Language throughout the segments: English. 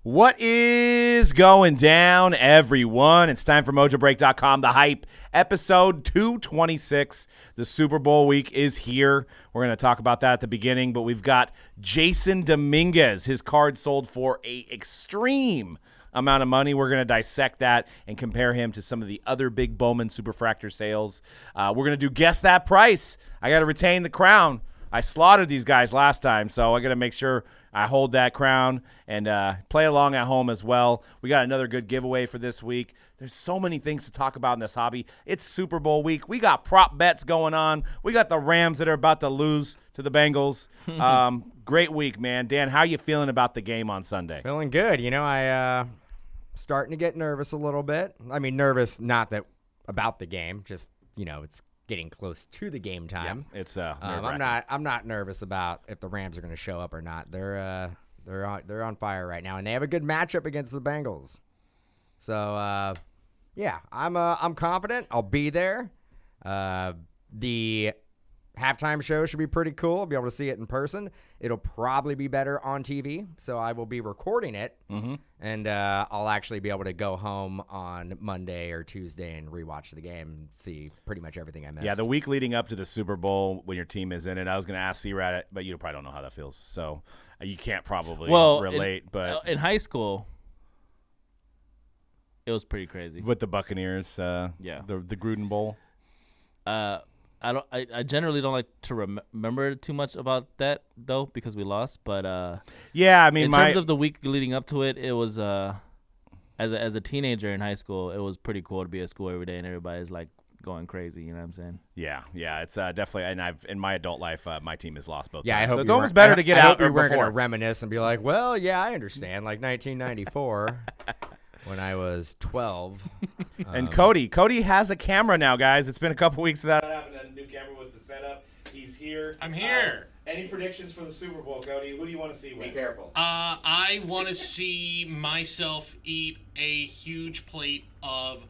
What is going down, everyone? It's time for Mojobreak.com, The Hype, episode 226. The Super Bowl week is here. We're going to talk about that at the beginning, but we've got Jasson Dominguez. His card sold for an extreme amount of money. We're going to dissect that and compare him to some of the other big Bowman Superfractor sales. We're going to do Guess That Price. I got to retain the crown. I slaughtered these guys last time, so I got to make sure I hold that crown and play along at home as well. We got another good giveaway for this week. There's so many things to talk about in this hobby. It's Super Bowl week. We got prop bets going on. We got the Rams that are about to lose to the Bengals. Great week, man. Dan, how you feeling about the game on Sunday? Feeling good. You know, I starting to get nervous a little bit. I mean, nervous not that about the game, just, you know, it's getting close to the game time. Yeah, it's I'm not nervous about if the Rams are going to show up or not. They're on fire right now, and they have a good matchup against the Bengals. So yeah, I'm confident. I'll be there. The halftime show should be pretty cool. I'll be able to see it in person. It'll probably be better on TV, so I will be recording it, and I'll actually be able to go home on Monday or Tuesday and rewatch the game and see pretty much everything I missed. Yeah, the week leading up to the Super Bowl when your team is in it, I was going to ask C-Rat, but you probably don't know how that feels, so you can't probably relate. But in high school, it was pretty crazy. With the Buccaneers, the Gruden Bowl. I generally don't like to remember too much about that though because we lost. But yeah, I mean, in terms of the week leading up to it, it was as a teenager in high school, it was pretty cool to be at school every day and everybody's like going crazy. You know what I'm saying? Yeah, it's definitely. And I've in my adult life, my team has lost both. Yeah, times. I hope so it's almost better to get out. I hope we weren't going to reminisce and be like, well, yeah, I understand. Like 1994. When I was 12. And Cody has a camera now, guys. It's been a couple weeks without having a new camera with the setup. He's here. I'm here. Any predictions for the Super Bowl, Cody? Who do you want to see win? Be careful. I want to see myself eat a huge plate of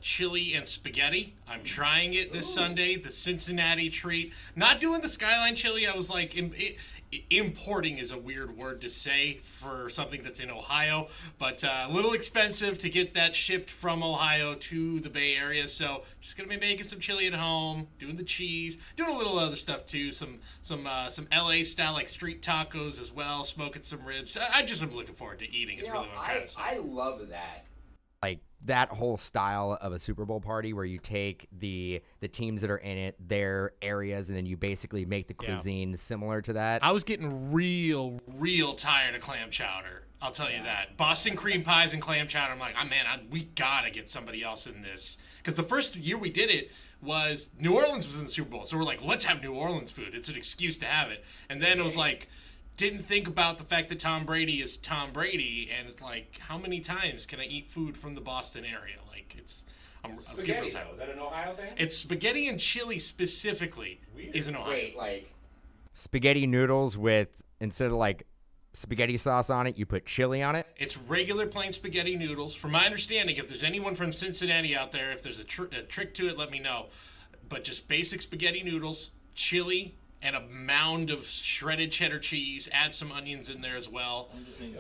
chili and spaghetti. I'm trying it this Sunday, the Cincinnati treat. Not doing the Skyline chili. I was like, importing is a weird word to say for something that's in Ohio, but a little expensive to get that shipped from Ohio to the Bay Area. So just gonna be making some chili at home, doing the cheese, doing a little other stuff too. Some LA style like street tacos as well, smoking some ribs. I just am looking forward to eating. Is really what I'm trying to say. I love that. Like that whole style of a Super Bowl party where you take the teams that are in it, their areas, and then you basically make the cuisine similar to that. I was getting real tired of clam chowder. I'll tell you that. Boston cream pies and clam chowder. I'm like, we gotta get somebody else in this. Because the first year we did it was New Orleans was in the Super Bowl. So we're like, let's have New Orleans food. It's an excuse to have it. And then it was like, didn't think about the fact that Tom Brady is Tom Brady, and it's like, how many times can I eat food from the Boston area? Like, I'm spaghetti, though. Is that an Ohio thing? It's spaghetti and chili specifically. Weird. Is an Ohio thing. Like spaghetti noodles with, instead of like spaghetti sauce on it, you put chili on it? It's regular plain spaghetti noodles. From my understanding, if there's anyone from Cincinnati out there, if there's a trick to it, let me know. But just basic spaghetti noodles, chili, and a mound of shredded cheddar cheese. Add some onions in there as well.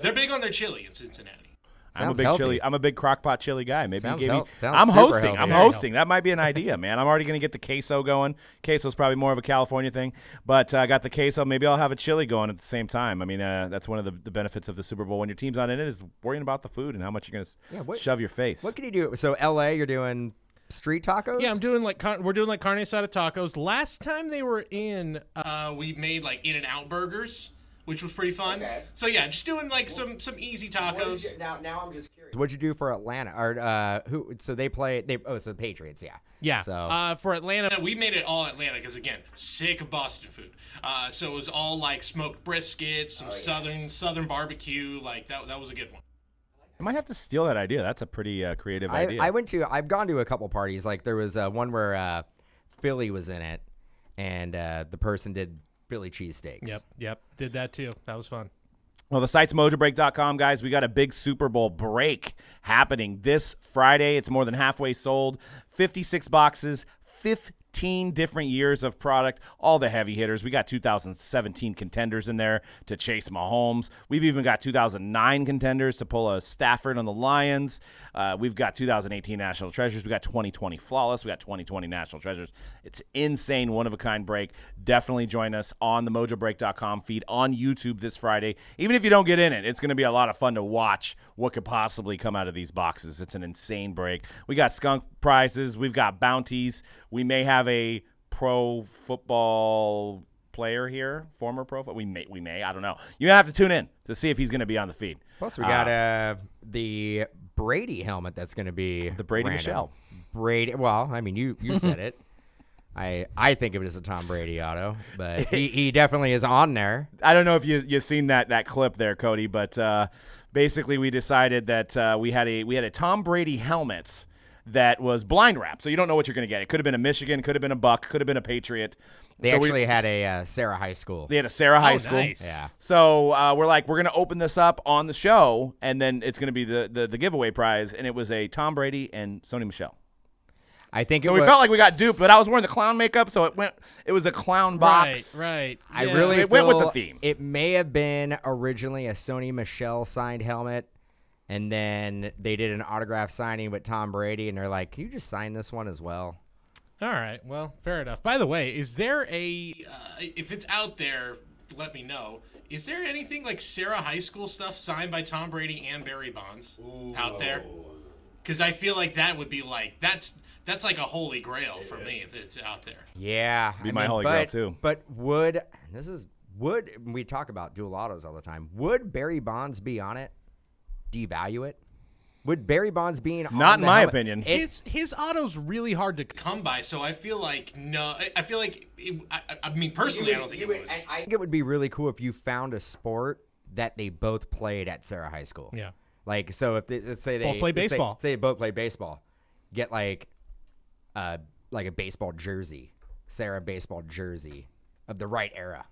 They're big on their chili in Cincinnati. I'm a big crockpot chili guy. Maybe sounds you gave me. sounds I'm super hosting. healthy. I'm hosting. That might be an idea, man. I'm already gonna get the queso going. Queso's probably more of a California thing, but I got the queso. Maybe I'll have a chili going at the same time. I mean, that's one of the benefits of the Super Bowl when your team's not in it is worrying about the food and how much you're gonna shove your face. What can you do? So LA, you're doing street tacos? Yeah, we're doing like carne asada tacos. Last time they were in, we made like In-N-Out burgers, which was pretty fun. Okay. So yeah, just doing like some easy tacos. Now I'm just curious. What'd you do for Atlanta? Or who? So they play. So the Patriots, yeah. Yeah. So for Atlanta, We made it all Atlanta because again, sick of Boston food. So it was all like smoked brisket, some southern barbecue. Like that was a good one. I might have to steal that idea. That's a pretty creative idea. I've gone to a couple parties. Like there was one where Philly was in it, and the person did Philly cheesesteaks. Yep. Did that too. That was fun. Well, the site's Mojobreak.com, guys. We got a big Super Bowl break happening this Friday. It's more than halfway sold. 56 boxes, 18 different years of product, all the heavy hitters. We got 2017 contenders in there to chase Mahomes. We've even got 2009 contenders to pull a Stafford on the Lions. We've got 2018 National Treasures. We got 2020 Flawless. We got 2020 National Treasures. It's insane, one-of-a-kind break. Definitely join us on the Mojobreak.com feed on YouTube this Friday. Even if you don't get in it, it's going to be a lot of fun to watch what could possibly come out of these boxes. It's an insane break. We got skunk prizes. We've got bounties. We may have a pro football player here, former pro. We may. I don't know. You have to tune in to see if he's going to be on the feed. Plus, we got the Brady helmet that's going to be The Brady random. Michelle. Brady. Well, I mean, you said it. I think of it as a Tom Brady auto, but he definitely is on there. I don't know if you've seen that clip there, Cody, but basically we decided that we had a Tom Brady helmet that was blind wrapped, so you don't know what you're going to get. It could have been a Michigan, could have been a Buck, could have been a Patriot. They So actually had a Sarah High School. They had a Sarah High School. Nice. Yeah. So we're going to open this up on the show, and then it's going to be the giveaway prize, and it was a Tom Brady and Sony Michelle. I think So it we was, felt like we got duped, but I was wearing the clown makeup, so it was a clown box. Right. I Yeah. really It went with feel the theme. It may have been originally a Sony Michelle signed helmet, and then they did an autograph signing with Tom Brady, and they're like, "Can you just sign this one as well?" All right. Well, fair enough. By the way, is there If it's out there, let me know. Is there anything like Sarah High School stuff signed by Tom Brady and Barry Bonds out there? Because I feel like that would be like that's like a holy grail for me if it's out there. Yeah, Be my holy grail, too. But would we talk about dual autos all the time? Would Barry Bonds be on it? Devalue it? Would Barry Bonds being on Not in the my helmet- opinion. his auto's really hard to Come by, so I feel like no. I feel like I mean personally, I don't think it would. I think it would be really cool if you found a sport that they both played at Sarah High School. Yeah. Like, so if they, let's say they Both play let's say- baseball. Say they both play baseball, get like a baseball jersey, Sarah baseball jersey of the right era.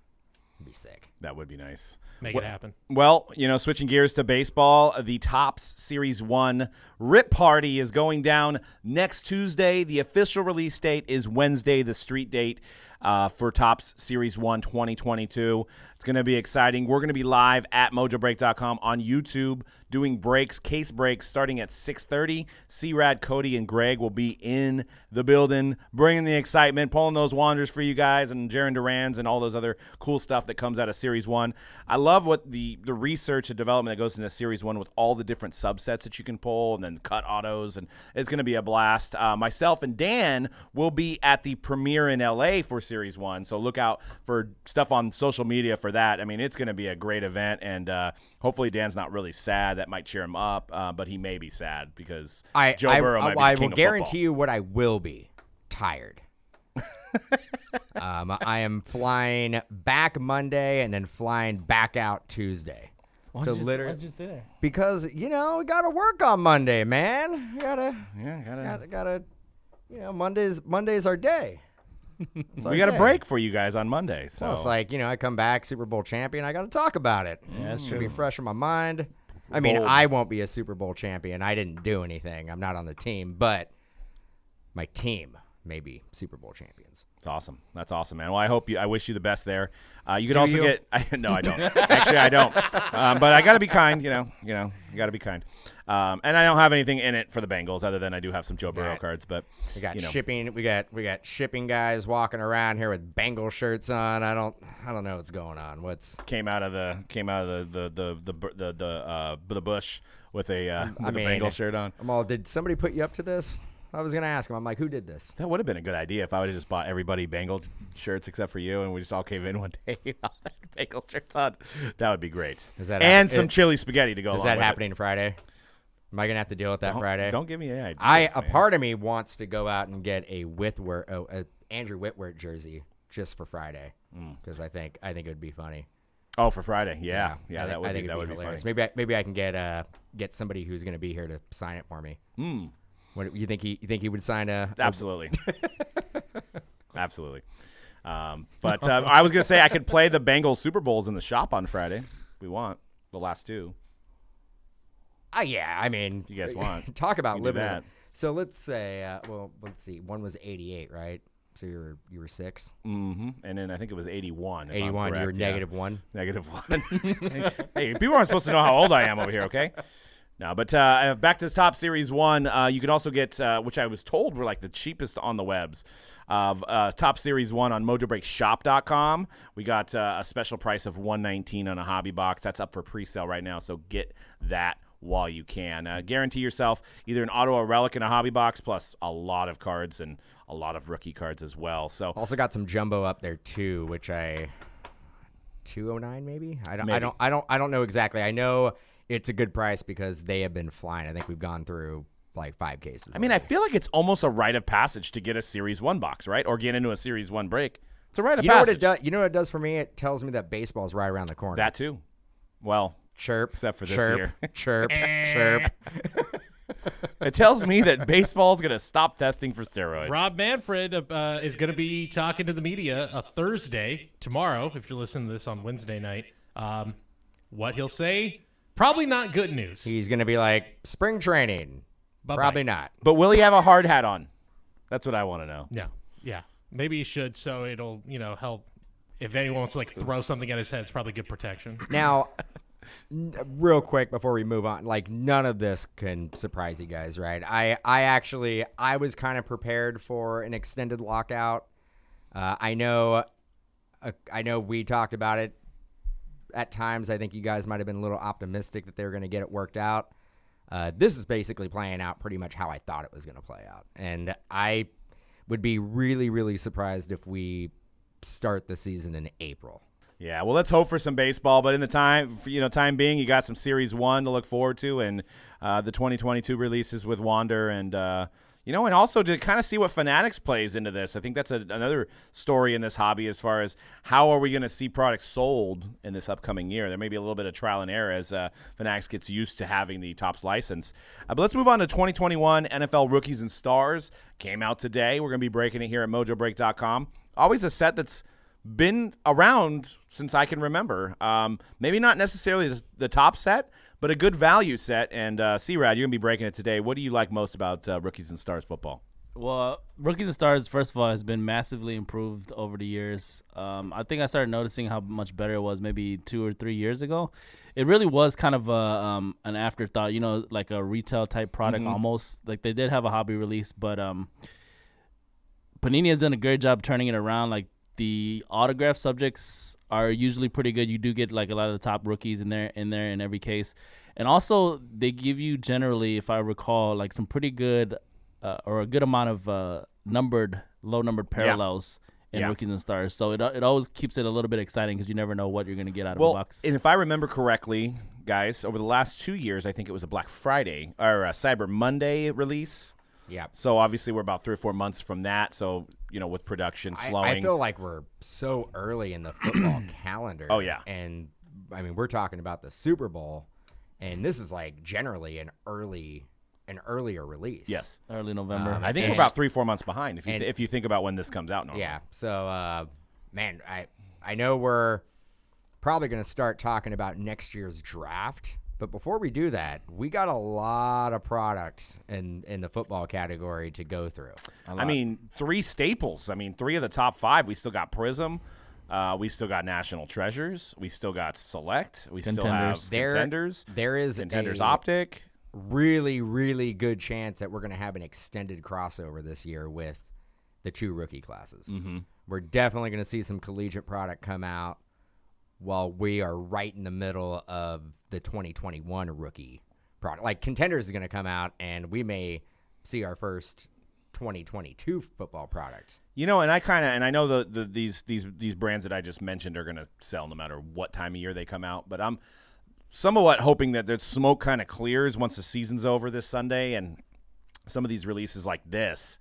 It'd be sick. That would be nice. make it happen. Well, switching gears to baseball, the Topps Series 1 Rip Party is going down next Tuesday. The official release date is Wednesday, the street date for Topps Series 1 2022. It's going to be exciting. We're going to be live at Mojobreak.com on YouTube doing breaks, case breaks, starting at 6:30. C-Rad, Cody, and Greg will be in the building, bringing the excitement, pulling those Wanderers for you guys, and Jaron Duran's and all those other cool stuff that comes out of Series 1. I love what the research and development that goes into Series 1 with all the different subsets that you can pull and then cut autos, and it's going to be a blast. Myself and Dan will be at the premiere in LA for Series 1, so look out for stuff on social media for that. I mean, it's going to be a great event, and hopefully Dan's not really sad. That might cheer him up, but he may be sad because Joe Burrow might be the I king will of guarantee football. you what I will be: tired. I am flying back Monday and then flying back out Tuesday. Why'd to you literally just stay there? because we gotta work on Monday, man. We gotta Monday's our day. It's our We got a day. break for you guys on Monday. So Well, it's like, I come back Super Bowl champion. I got to talk about it. Yeah, that's It'll true. be fresh in my mind. I mean, Bold. I won't be a Super Bowl champion. I didn't do anything. I'm not on the team, but my team may be Super Bowl champions. it's awesome. That's awesome, man. Well, I wish you the best there. You could Do also you? get. No, I don't. Actually, I don't. But I got to be kind. You got to be kind. And I don't have anything in it for the Bengals other than I do have some Joe Burrow Right. cards. But We got you know. shipping. We got shipping guys walking around here with Bengal shirts on. I don't know what's going on. Came out of the bush with a Bengal shirt on. Did somebody put you up to this? I was gonna ask him. I'm like, who did this? That would have been a good idea if I would have just bought everybody Bengal shirts except for you, and we just all came in one day Bengal shirts on. That would be great. Is that and hap- some chili spaghetti to go Is along that with it. happening Friday? Am I gonna have to deal with that Friday? Don't give me any ideas. A man. part of me wants to go out and get a Andrew Whitworth jersey just for Friday because I think it would be funny. Oh, for Friday, yeah, I that think would it'd be hilarious. funny. Maybe I can get somebody who's gonna be here to sign it for me. What you think he would sign a? Absolutely, absolutely. But I was gonna say I could play the Bengals Super Bowls in the shop on Friday. If we want the last two. Yeah, I mean, You guys want? talk about We can do living. that. So let's say, let's see. One was 88, right? So you were 6. Mm-hmm. And then I think it was 81. if I'm 81. You were correct, yeah. -1. -1. Hey, people aren't supposed to know how old I am over here, okay? No, but back to the Top Series 1. You can also get, which I was told were like the cheapest on the webs, of Top Series 1 on MojobreakShop.com. We got a special price of $119 on a hobby box. That's up for pre-sale right now, so get that while you can. Guarantee yourself either an auto or relic in a hobby box, plus a lot of cards and a lot of rookie cards as well. So Also got some jumbo up there too, which I 209 maybe. I don't know exactly. I know it's a good price because they have been flying. I think we've gone through like 5 cases. I mean, I feel like it's almost a rite of passage to get a Series 1 box, right? Or get into a Series 1 break. It's a rite of passage. You know what it does for me? It tells me that baseball is right around the corner. That too. Well, chirp, except for this chirp, year. chirp, chirp. It tells me that baseball's going to stop testing for steroids. Rob Manfred is going to be talking to the media a Thursday, tomorrow, if you're listening to this on Wednesday night. What he'll say, probably not good news. He's going to be like, spring training. Bye-bye. Probably not. But will he have a hard hat on? That's what I want to know. No. Yeah. Maybe he should, so it'll, help. If anyone wants to, throw something at his head, it's probably good protection. Now, real quick before we move on, none of this can surprise you guys, right? I was kind of prepared for an extended lockout. I know we talked about it at times. I think you guys might have been a little optimistic that they were going to get it worked out. This is basically playing out pretty much how I thought it was going to play out. And I would be really, really surprised if we start the season in April. Yeah, well, let's hope for some baseball. But in the time being, you got some Series 1 to look forward to, and the 2022 releases with Wander, and and also to kind of see what Fanatics plays into this. I think that's another story in this hobby as far as how are we going to see products sold in this upcoming year. There may be a little bit of trial and error as Fanatics gets used to having the Topps license. But let's move on to 2021 NFL Rookies and Stars. Came out today. We're going to be breaking it here at Mojobreak.com. Always a set that's been around since I can remember. Maybe not necessarily the top set, but a good value set. And C-Rad, you're going to be breaking it today. What do you like most about Rookies and Stars football? Well, Rookies and Stars, first of all, has been massively improved over the years. I think I started noticing how much better it was maybe 2 or 3 years ago. It really was kind of an afterthought, like a retail type product almost. Like they did have a hobby release, but Panini has done a great job turning it around. Like the autograph subjects are usually pretty good. You do get like a lot of the top rookies in there in every case. And also they give you generally, if I recall, like some pretty good or a good amount of low numbered parallels in Rookies and Stars. So it always keeps it a little bit exciting because you never know what you're going to get out of a box. And if I remember correctly, guys, over the last 2 years, I think it was a Black Friday or a Cyber Monday release. Yeah. So obviously we're about 3 or 4 months from that. So, with production slowing. I feel like we're so early in the football calendar. Oh, yeah. And, I mean, we're talking about the Super Bowl, and this is like generally an earlier release. Yes. Early November. I think we're about 3 or 4 months behind if you think about when this comes out normally. Yeah. So, man, I know we're probably going to start talking about next year's draft. But before we do that, we got a lot of product in the football category to go through. I mean, 3 staples. I mean, 3 of the top 5. We still got Prism. We still got National Treasures. We still got Select. We still have Contenders. There is Contenders Optic. Really, really good chance that we're going to have an extended crossover this year with the 2 rookie classes. Mm-hmm. We're definitely going to see some collegiate product come out while we are right in the middle of the 2021 rookie product. Like Contenders is going to come out, and we may see our first 2022 football product. And I know these brands that I just mentioned are going to sell no matter what time of year they come out, but I'm somewhat hoping that the smoke kind of clears once the season's over this Sunday, and some of these releases like this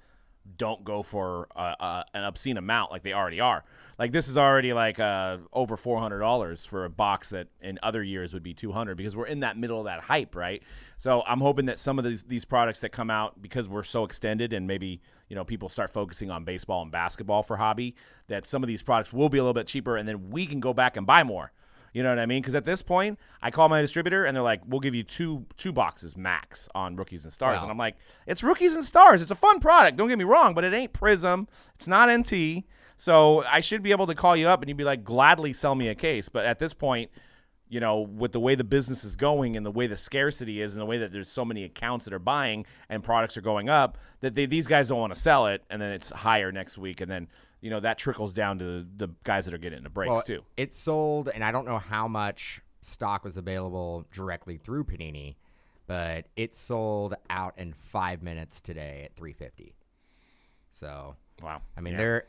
don't go for an obscene amount like they already are. Like this is already like over $400 for a box that in other years would be $200 because we're in that middle of that hype, right? So I'm hoping that some of these products that come out because we're so extended and maybe people start focusing on baseball and basketball for hobby, that some of these products will be a little bit cheaper and then we can go back and buy more. You know what I mean? Because at this point, I call my distributor, and they're like, we'll give you two boxes max on Rookies and Stars. Wow. And I'm like, it's Rookies and Stars. It's a fun product. Don't get me wrong, but it ain't Prism. It's not NT. So I should be able to call you up, and you'd be like, gladly sell me a case. But at this point, you know, with the way the business is going and the way the scarcity is and the way that there's so many accounts that are buying and products are going up, that these guys don't want to sell it, and then it's higher next week. And then, you know, that trickles down to the guys that are getting into breaks too. It sold, and I don't know how much stock was available directly through Panini, but it sold out in 5 minutes today at $350. So, Wow. I mean, Yeah.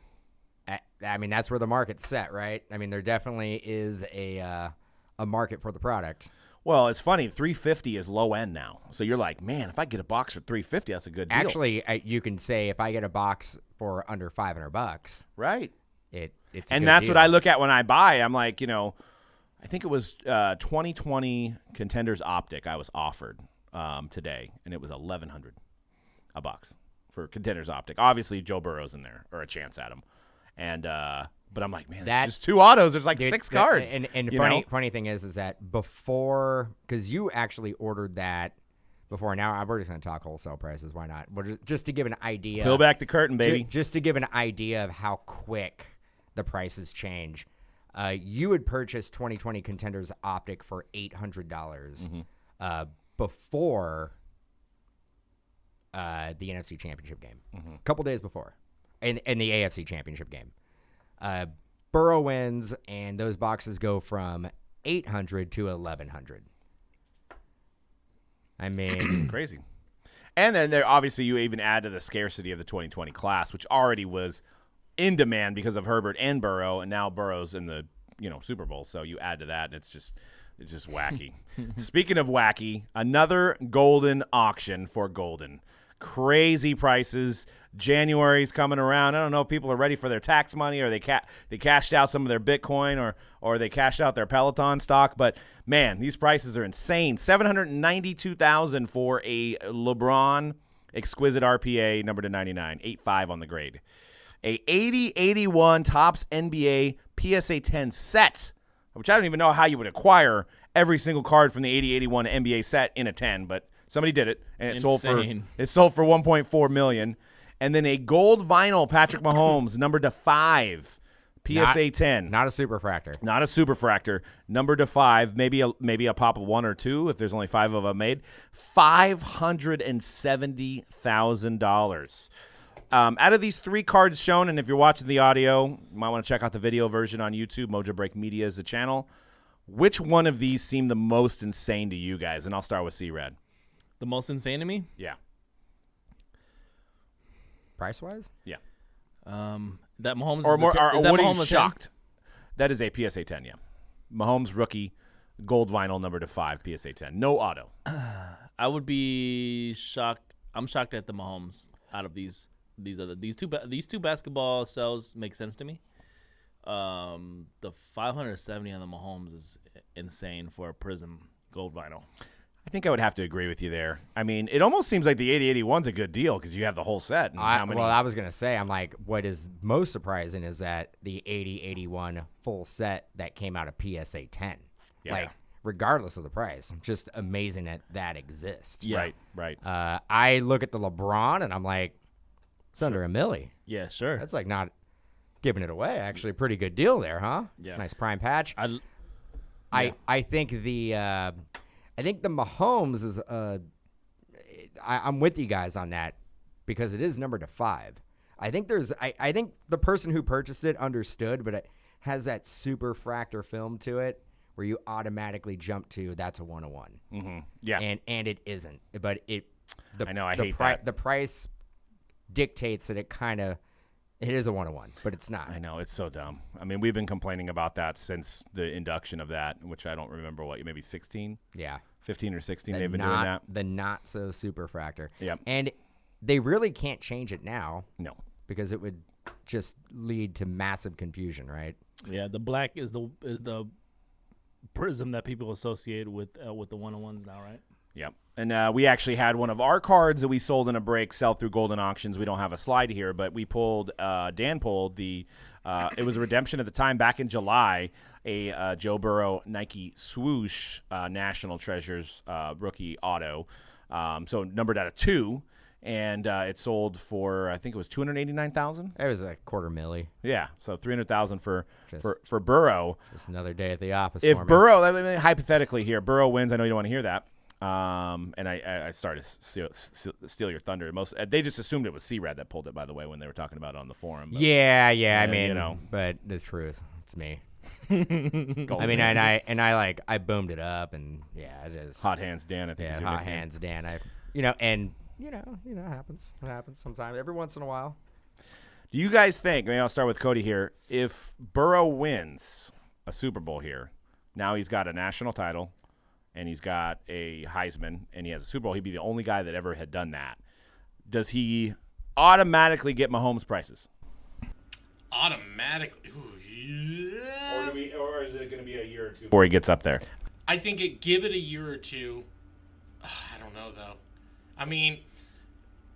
that's where the market's set, right? I mean, there definitely is a market for the product. Well, it's funny. $350 is low end now. So you're like, man, if I get a box for $350, that's a good deal. Actually, you can say if I get a box for under $500, right? it's a And good that's deal. what I look at when I buy. I'm like, you know, I think it was 2020 Contenders Optic I was offered today, and it was $1,100 a box for Contenders Optic. Obviously, Joe Burrow's in there, or a chance at him. And but I'm like, man, there's just 2 autos. There's like 6 cards. And you funny know? funny thing is that before, because you actually ordered that before. Now we're just going to talk wholesale prices. Why not? Just to give an idea. Peel back the curtain, baby. Just to give an idea of how quick the prices change. You would purchase 2020 Contenders Optic for $800 before the NFC Championship game, a couple days before, in the AFC Championship game. Burrow wins, and those boxes go from $800 to $1,100. I mean, Crazy. And then there, obviously, you even add to the scarcity of the 2020 class, which already was in demand because of Herbert and Burrow, and now Burrow's in the Super Bowl. So you add to that, and it's just wacky. Speaking of wacky, another Goldin auction for Goldin. Crazy prices. January's coming around. I don't know if people are ready for their tax money, or they cashed out some of their Bitcoin, or they cashed out their Peloton stock. But man, these prices are insane. $792,000 for a LeBron Exquisite RPA number /99, 8.5 on the grade. A 80-81 Topps NBA PSA 10 set, which I don't even know how you would acquire every single card from the 80-81 NBA set in a 10, but somebody did it, and it sold for $1.4 million. And then a gold vinyl Patrick Mahomes number /5 PSA 10. not a Superfractor. Not a Superfractor. Number /5. Maybe a pop of 1 or 2 if there's only 5 of them made. $570,000. Out of these 3 cards shown, and if you're watching the audio, you might want to check out the video version on YouTube. Mojobreak Media is the channel. Which one of these seemed the most insane to you guys? And I'll start with C-Rad. The most insane to me? Yeah. Price-wise? Yeah. That Mahomes Or is more, a or is that what are you Mahomes a 10? shocked? That is a PSA 10, yeah. Mahomes rookie, gold vinyl number /5 PSA 10. No auto. I would be shocked. I'm shocked at the Mahomes out of these two basketball cells make sense to me. The 570 on the Mahomes is insane for a Prism gold vinyl. I think I would have to agree with you there. I mean, it almost seems like the 80-81's a good deal because you have the whole set. And how many? Well, I was going to say, I'm like, what is most surprising is that the 80-81 full set that came out of PSA 10. Yeah. Like, regardless of the price, just amazing that exists. Yeah. Right. I look at the LeBron, and I'm like, it's under $1 million. Yeah, sure. That's like not giving it away. Actually, a pretty good deal there, huh? Yeah. Nice prime patch. I I think the Mahomes is I'm with you guys on that because it is numbered /5. I think I think the person who purchased it understood, but it has that Superfractor film to it where you automatically jump to that's a 101. Mm-hmm. Yeah. And it isn't. But I know, I hate that. The price dictates that it is a 101, but it's not. I know, it's so dumb. I mean, we've been complaining about that since the induction of that, which I don't remember maybe 16? Yeah. 15 or 16 they've been doing that. The not so Superfractor. Yep. And they really can't change it now. No. Because it would just lead to massive confusion, right? Yeah, the black is the Prism that people associate with the 101s now, right? Yep. And we actually had one of our cards that we sold in a break sell through Goldin Auctions. We don't have a slide here, but we pulled Dan pulled the It was a redemption at the time back in July, a Joe Burrow Nike swoosh National Treasures rookie auto. So numbered out of 2. And it sold for, I think it was $289,000. It was a $250,000. Yeah, so $300,000 for Burrow. Just another day at the office. If for me. Burrow, I mean, hypothetically here, Burrow wins. I know you don't want to hear that. And I started to steal your thunder. They just assumed it was C-Rad that pulled it, by the way, when they were talking about it on the forum. But, yeah. I mean, you know, but the truth, it's me. Goldin. I mean, I boomed it up, and yeah, it is Hot Hands Dan, I think. Yeah, is your hot nickname. hands, Dan. It happens. It happens sometimes. Every once in a while. Do you guys think? Maybe I'll start with Cody here. If Burrow wins a Super Bowl here, now he's got a national title, and he's got a Heisman, and he has a Super Bowl. He'd be the only guy that ever had done that. Does he automatically get Mahomes prices? Automatically. Ooh, yeah. Or is it going to be a year or two before he gets up there? I think give it a year or two. I don't know though. I mean,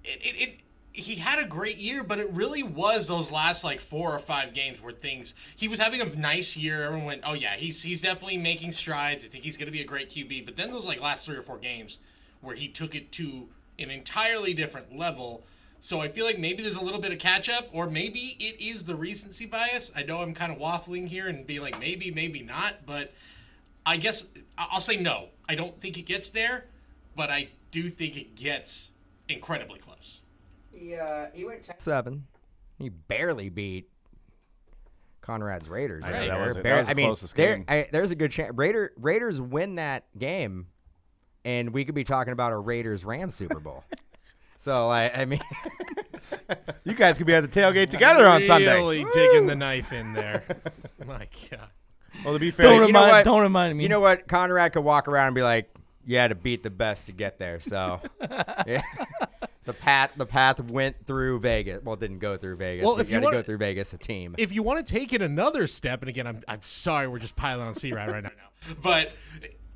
he had a great year, but it really was those last like 4 or 5 games where he was having a nice year. Everyone went, oh yeah, he's definitely making strides. I think he's going to be a great QB. But then those like last 3 or 4 games where he took it to an entirely different level. So I feel like maybe there's a little bit of catch up, or maybe it is the recency bias. I know I'm kind of waffling here and being like maybe not, but I guess I'll say no. I don't think it gets there, but I do think it gets incredibly close. He went 10-7. He barely beat Conrad's Raiders. I know, right? that was the I mean, closest game. there's a good chance. Raiders win that game, and we could be talking about a Raiders-Rams Super Bowl. So, I mean, You guys could be at the tailgate together on Sunday. Really digging the knife in there. My God. Well, to be fair, Don't remind me. You know what? Conrad could walk around and be like, "You had to beat the best to get there." So, yeah. The path went through Vegas. Well, it didn't go through Vegas. Well, but if you you got to wanna- go through Vegas, a team. If you want to take it another step, and again, I'm sorry, we're just piling on C-Rad right now. But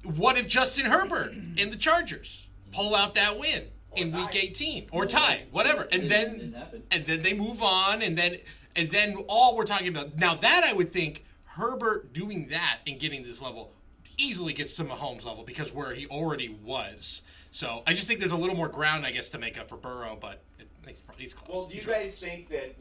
what if Justin Herbert and the Chargers pull out that win in Week 18 or tie, whatever, and then they move on, and then all we're talking about now that I would think Herbert doing that and getting this level easily gets to Mahomes level because where he already was. So I just think there's a little more ground, I guess, to make up for Burrow, but he's close. Well, do you guys think that,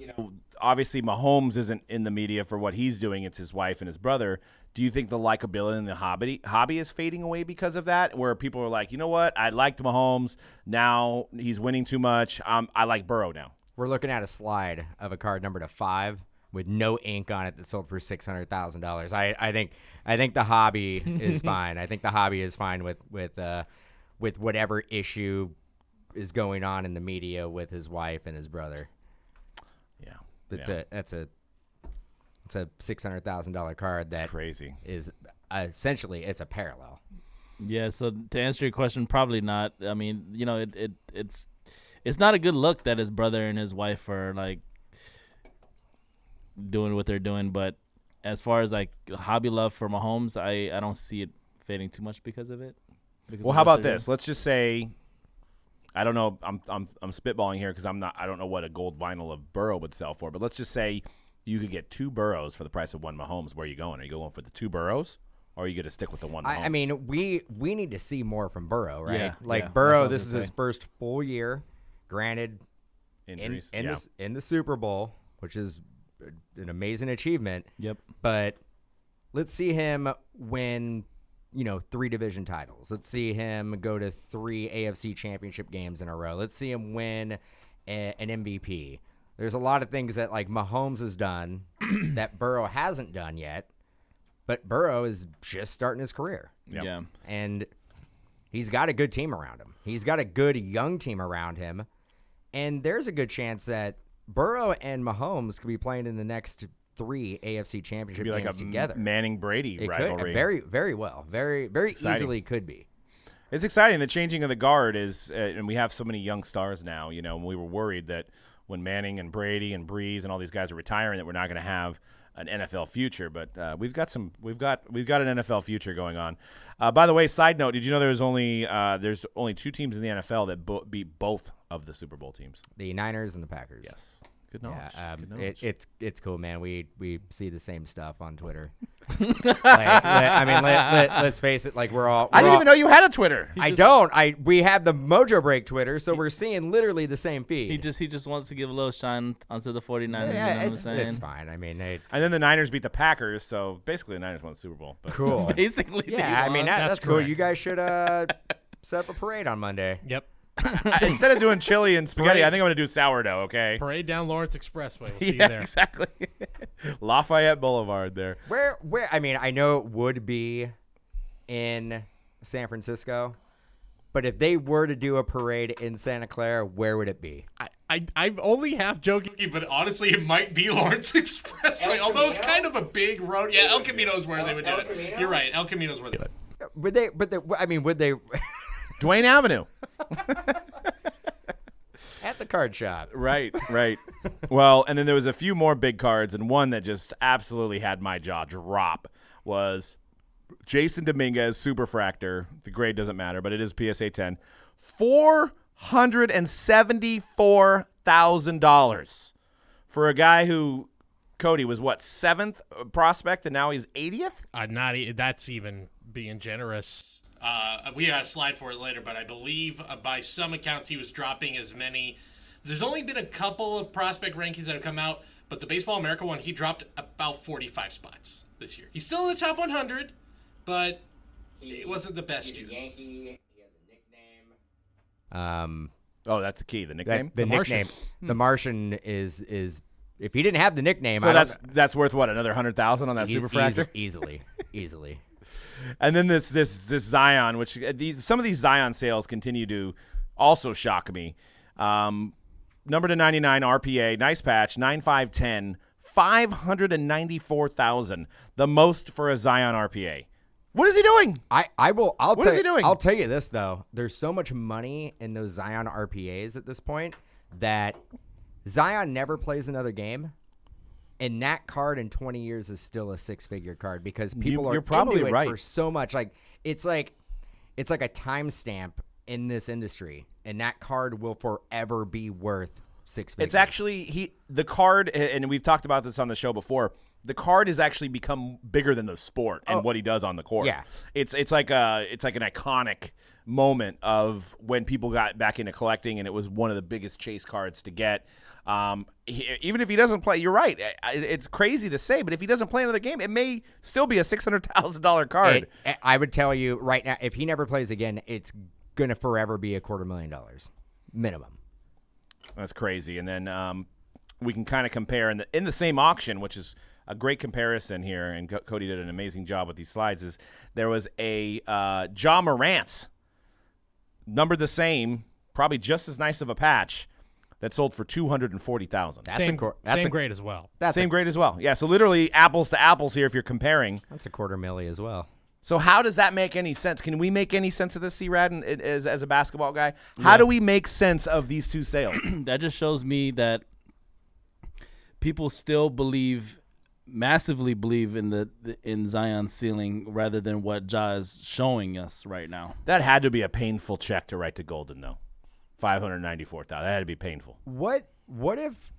obviously Mahomes isn't in the media for what he's doing. It's his wife and his brother. Do you think the likability and the hobby is fading away because of that, where people are like, you know what, I liked Mahomes. Now he's winning too much. I like Burrow now. We're looking at a slide of a card numbered to 5 with no ink on it that sold for $600,000. I think the hobby is fine. I think the hobby is fine with whatever issue is going on in the media with his wife and his brother. Yeah, It's a $600,000 card that crazy. Is essentially it's a parallel. Yeah, so to answer your question, probably not. I mean, it's not a good look that his brother and his wife are like doing what they're doing. But as far as like hobby love for Mahomes, I don't see it fading too much because of it. Well, how about this? Let's just say, I don't know. I'm spitballing here because I don't know what a gold vinyl of Burrow would sell for. But let's just say you could get 2 Burrows for the price of 1 Mahomes. Where are you going? Are you going for the 2 Burrows, or are you going to stick with the 1 Mahomes? I mean, we need to see more from Burrow, right? Yeah, like yeah, Burrow, that's what I was this is gonna his say. first full year. Granted, Injuries. in the Super Bowl, which is an amazing achievement. Yep. But let's see him win, 3 division titles. Let's see him go to 3 AFC championship games in a row. Let's see him win an MVP. There's a lot of things that like Mahomes has done that Burrow hasn't done yet, but Burrow is just starting his career. Yep. Yeah. And he's got a good team around him. He's got a good young team around him. And there's a good chance that Burrow and Mahomes could be playing in the next 3 AFC championship Be like games a together. Manning-Brady It rivalry. could, very well. Very exciting. easily could be. It's exciting. The changing of the guard is, and we have so many young stars now. And we were worried that when Manning and Brady and Breeze and all these guys are retiring, that we're not going to have an NFL future. But we've got an NFL future going on. By the way, side note: did you know there's only 2 teams in the NFL that beat both of the Super Bowl teams? The Niners and the Packers. Yes, Good knowledge. Yeah, Good knowledge. it's cool, man. We see the same stuff on Twitter. Let's face it. Like I didn't even know you had a Twitter. We have the Mojobreak Twitter, so we're seeing literally the same feed. He just wants to give a little shine onto the 49ers. Yeah, you know what I'm it's saying? fine. I mean, And then the Niners beat the Packers, so basically the Niners won the Super Bowl. But cool. Basically, Yeah, I mean that's cool. correct. You guys should set up a parade on Monday. Yep. instead of doing chili and spaghetti, I think I'm going to do sourdough, okay? Parade down Lawrence Expressway. We'll see you Yeah, there. exactly. Lafayette Boulevard there. Where? I mean, I know it would be in San Francisco, but if they were to do a parade in Santa Clara, where would it be? I'm only half joking. But honestly, it might be Lawrence Expressway, although it's kind of a big road. Yeah, El Camino is where they would do it. Camino? You're right. El Camino is where they would. Would they? But would they? Duane Avenue. At the card shop. Right. Well, and then there was a few more big cards, and one that just absolutely had my jaw drop was Jasson Dominguez, Superfractor. The grade doesn't matter, but it is PSA 10. $474,000 for a guy who, Cody, was what, 7th prospect, and now he's 80th? That's even being generous. We got a slide for it later, but I believe by some accounts he was dropping as many. There's only been a couple of prospect rankings that have come out, but the Baseball America one, he dropped about 45 spots this year. He's still in the top 100, but it wasn't the best year. Yankee. He has a nickname. Oh, that's the key, the nickname? The Martian. nickname. The Martian is if he didn't have the nickname, So that's worth what, another 100,000 on that Superfractor? Easily. And then this Zion, which some of these Zion sales continue to also shock me. Number to 99 RPA, nice patch, 9.510, 594,000, the most for a Zion RPA. What is he doing? What is he doing? I'll tell you this though. There's so much money in those Zion RPAs at this point that Zion never plays another game. And that card in 20 years is still a 6-figure card because people are you're probably into it right. for so much. Like it's like a timestamp in this industry, and that card will forever be worth 6 figures. It's actually the card, and we've talked about this on the show before. The card has actually become bigger than the sport and what he does on the court. Yeah. It's like an iconic moment of when people got back into collecting, and it was one of the biggest chase cards to get. Even if he doesn't play, you're right. It's crazy to say, but if he doesn't play another game, it may still be a $600,000 card. I would tell you right now, if he never plays again, it's gonna forever be $250,000 minimum. That's crazy. And then we can kind of compare in the same auction, which is a great comparison here, and Cody did an amazing job with these slides, is there was a Ja Morant, numbered the same, probably just as nice of a patch, that sold for $240,000. Same grade as well. Same grade as well. Yeah, so literally apples to apples here if you're comparing. That's $250,000 as well. So how does that make any sense? Can we make any sense of this, C-Rad, as a basketball guy? How do we make sense of these two sales? That just shows me that people still massively believe in Zion's ceiling rather than what Ja is showing us right now. That had to be a painful check to write to Goldin, though. $594,000. That had to be painful. What if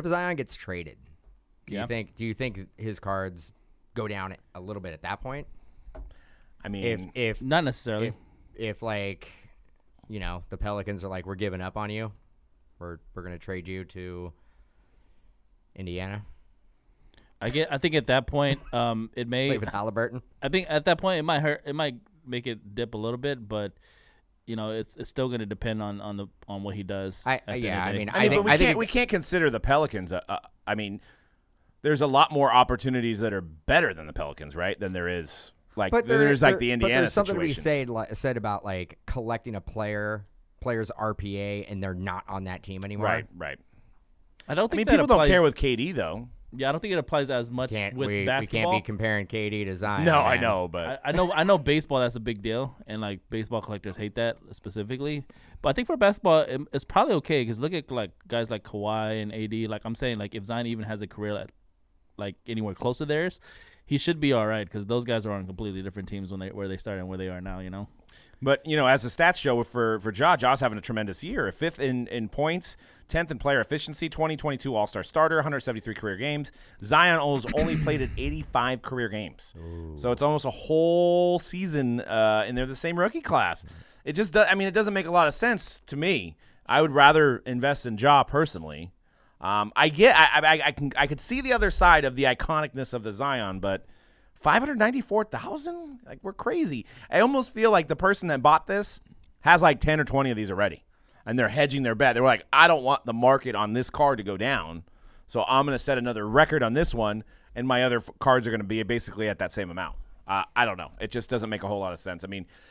Zion gets traded? Do you think his cards go down a little bit at that point? I mean, if Not necessarily. if like, the Pelicans are like, we're giving up on you, we're gonna trade you to Indiana. I think at that point, it may. Play with Halliburton. I think at that point it might hurt. It might make it dip a little bit, but it's still going to depend on what he does. I think we can't consider the Pelicans. I mean, there's a lot more opportunities that are better than the Pelicans, right? Than there is there's the Indiana. But there's something to be situations. said about like collecting a player's RPA and they're not on that team anymore. Right. I don't think people applies, don't care with KD though. Yeah, I don't think it applies as much with we basketball. can't be comparing KD to Zion. No, man. I know, but I know baseball, that's a big deal, and like baseball collectors hate that specifically. But I think for basketball, it's probably okay because look at like guys like Kawhi and AD. Like I'm saying, like if Zion even has a career like anywhere close to theirs, he should be all right because those guys are on completely different teams where they started and where they are now. But, as the stats show for Ja's having a tremendous year. 5th in points, 10th in player efficiency, 2022 All-Star starter, 173 career games. Zion only played at 85 career games. Ooh. So it's almost a whole season, and they're the same rookie class. It just does, it doesn't make a lot of sense to me. I would rather invest in Ja personally. I could see the other side of the iconicness of the Zion, but 594,000? Like, we're crazy. I almost feel like the person that bought this has like 10 or 20 of these already, and they're hedging their bet. They're like, I don't want the market on this card to go down, so I'm going to set another record on this one, and my other cards are going to be basically at that same amount. I don't know. It just doesn't make a whole lot of sense.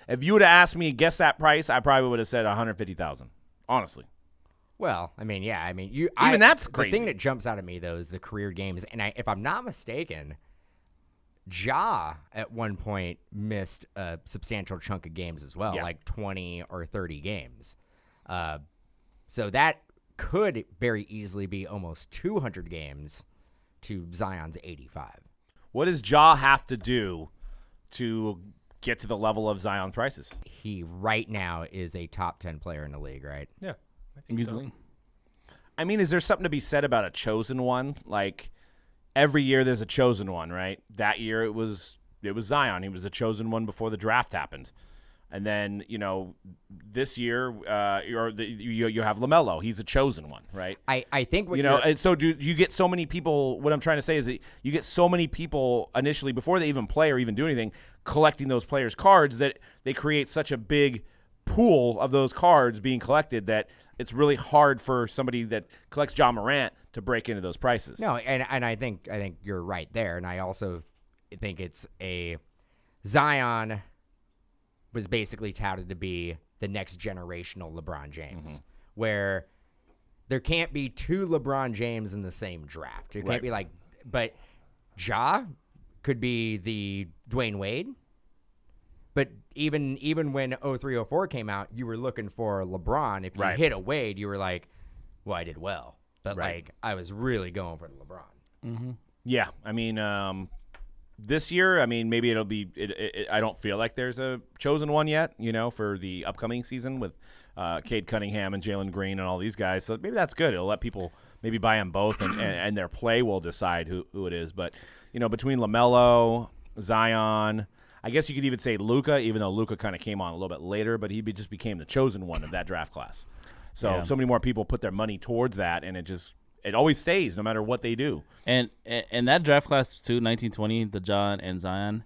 If you would have asked me to guess that price, I probably would have said 150,000, honestly. Well, that's crazy. The thing that jumps out at me, though, is the career games. And if I'm not mistaken, Ja at one point missed a substantial chunk of games as well, like 20 or 30 games. So that could very easily be almost 200 games to Zion's 85. What does Ja have to do to get to the level of Zion prices? He right now is a top 10 player in the league, right? Yeah. I think Easily. So. Is there something to be said about a chosen one? Like, every year there's a chosen one, right? That year it was Zion. He was the chosen one before the draft happened. And then, this year you have LaMelo. He's a chosen one, right? I think what and so do you get so many people. What I'm trying to say is that you get so many people initially before they even play or even do anything collecting those players' cards that they create such a big pool of those cards being collected that it's really hard for somebody that collects Ja Morant to break into those prices. No, and I think you're right there, and I also think it's Zion was basically touted to be the next generational LeBron James, where there can't be two LeBron James in the same draft. It can't be like, but Ja could be the Dwayne Wade. But even when 03-04 came out, you were looking for LeBron. If you hit a Wade, you were like, well, I did well. But, I was really going for the LeBron. Mm-hmm. Yeah. This year, maybe it'll be I don't feel like there's a chosen one yet, for the upcoming season with Cade Cunningham and Jalen Green and all these guys. So maybe that's good. It'll let people maybe buy them both, and their play will decide who it is. But, between LaMelo, Zion, I guess you could even say Luka, even though Luka kind of came on a little bit later, but he just became the chosen one of that draft class. So many more people put their money towards that, and it always stays no matter what they do. And that draft class too, 1920, the John and Zion,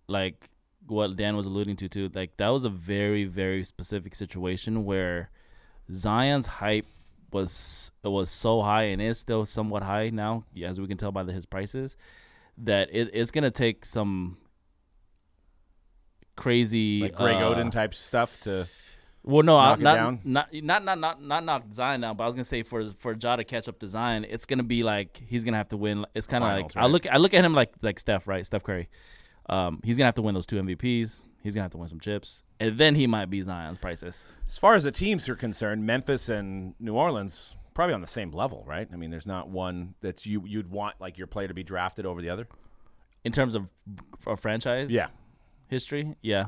like what Dan was alluding to too, like that was a very, very specific situation where Zion's hype was so high and is still somewhat high now, as we can tell by his prices, that it's gonna take some crazy like Greg Oden type stuff to. Well, no, not knock Zion down, but I was gonna say for Ja to catch up to Zion, it's gonna be like he's gonna have to win. It's kind of like I look at him like Steph, right? Steph Curry. He's gonna have to win those 2 MVPs. He's gonna have to win some chips, and then he might be Zion's prices. As far as the teams are concerned, Memphis and New Orleans probably on the same level, right? There's not one that you'd want like your player to be drafted over the other in terms of a franchise. Yeah, history. Yeah,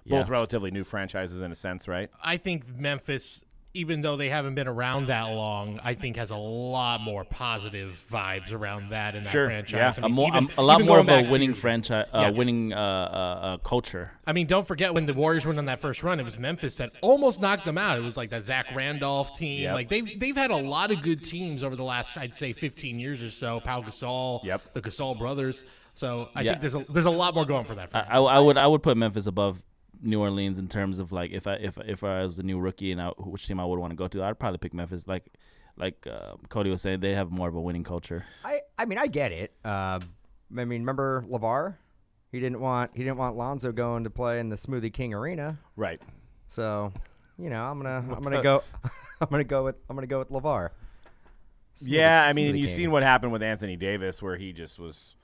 both relatively new franchises in a sense, right? I think Memphis, even though they haven't been around that long, I think has a lot more positive vibes around that in that franchise. Yeah. A lot more of a winning franchise, winning culture. Don't forget when the Warriors went on that first run, it was Memphis that almost knocked them out. It was like that Zach Randolph team. Yep. Like they've had a lot of good teams over the last, I'd say, 15 years or so. Pau Gasol, the Gasol brothers. So I think there's a lot more going for that franchise. I would put Memphis above New Orleans in terms of like if I was a new rookie and which team I would want to go to, I'd probably pick Memphis. Like Cody was saying, they have more of a winning culture. I get it. Remember LeVar? He didn't want Lonzo going to play in the Smoothie King Arena. Right. So, I'm gonna go with LeVar. You've seen what happened with Anthony Davis, where he just was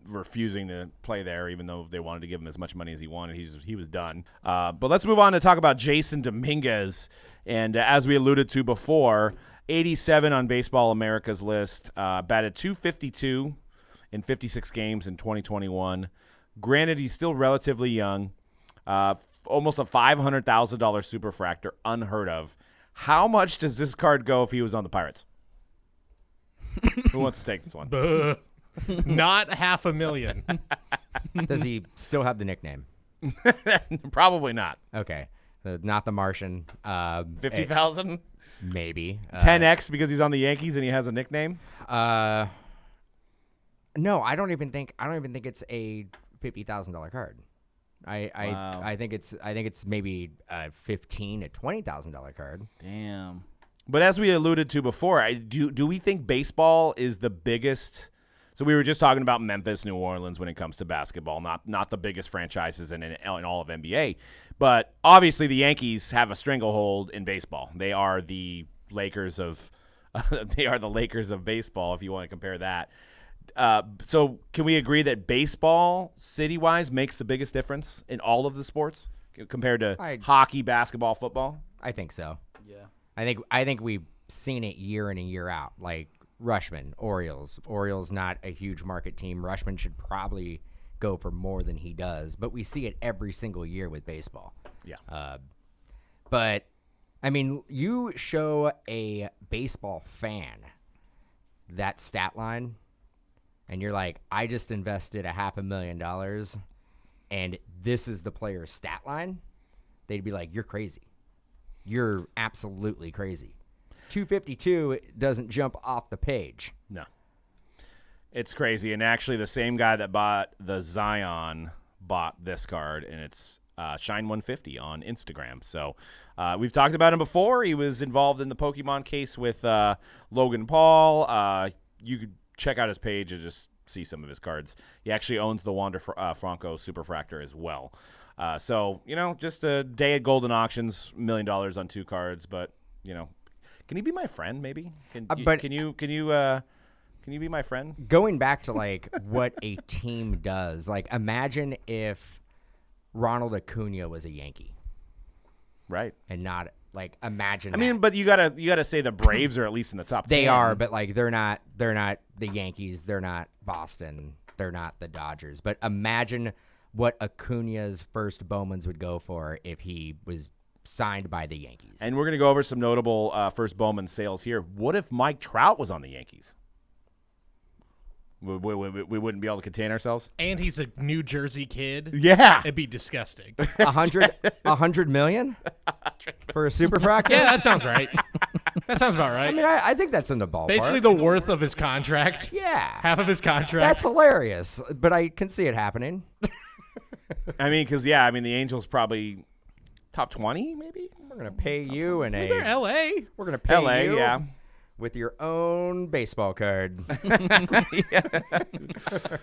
refusing to play there, even though they wanted to give him as much money as he wanted. He was done. But let's move on to talk about Jasson Dominguez. And as we alluded to before, 87 on Baseball America's list, batted .252, in 56 games in 2021. Granted, he's still relatively young. Almost a $500,000 Superfractor, unheard of. How much does this card go if he was on the Pirates? Who wants to take this one? Not $500,000. Does he still have the nickname? Probably not. Okay. Not the Martian. 50,000? Maybe. 10x because he's on the Yankees and he has a nickname? No, I don't even think it's a $50,000 card. I think it's maybe a $15,000 to $20,000 card. Damn. But as we alluded to before, do we think baseball is the biggest? So we were just talking about Memphis, New Orleans when it comes to basketball, not the biggest franchises in all of NBA. But obviously the Yankees have a stranglehold in baseball. They are the Lakers of baseball, if you want to compare that. So can we agree that baseball, city-wise, makes the biggest difference in all of the sports compared to hockey, basketball, football? I think so. Yeah. I think we've seen it year in and year out. Like Rushman, Orioles. Orioles not a huge market team. Rushman should probably go for more than he does, but we see it every single year with baseball. Yeah. But I mean, you show a baseball fan that stat line, and you're like, I just invested $500,000, and this is the player's stat line. They'd be like, you're crazy. You're absolutely crazy. 252 doesn't jump off the page. No. It's crazy. And actually, the same guy that bought the Zion bought this card, and it's Shine 150 on Instagram. So we've talked about him before. He was involved in the Pokemon case with Logan Paul. You could check out his page and just see some of his cards. He actually owns the Wander Franco Superfractor as well. So, just a day at Goldin Auctions, $1 million on 2 cards. But, can he be my friend maybe? Can you be my friend? Going back to like what a team does, like imagine if Ronald Acuna was a Yankee. Right. And not like imagine. I mean, but you gotta say the Braves are at least in the top 10. They are, but like they're not the Yankees, they're not Boston, they're not the Dodgers. But imagine what Acuna's first Bowmans would go for if he was signed by the Yankees. And we're going to go over some notable first Bowman sales here. What if Mike Trout was on the Yankees? We wouldn't be able to contain ourselves. And he's a New Jersey kid. Yeah. It'd be disgusting. 100 million for a Superfractor? Yeah, that sounds right. That sounds about right. I mean, I think that's in the ballpark. Basically the worth of his contract. Yeah. Half of his contract. That's hilarious, but I can see it happening. I mean, because, the Angels probably top 20, maybe? We're going to pay you in They're L.A. We're going to pay LA, you yeah. with your own baseball card.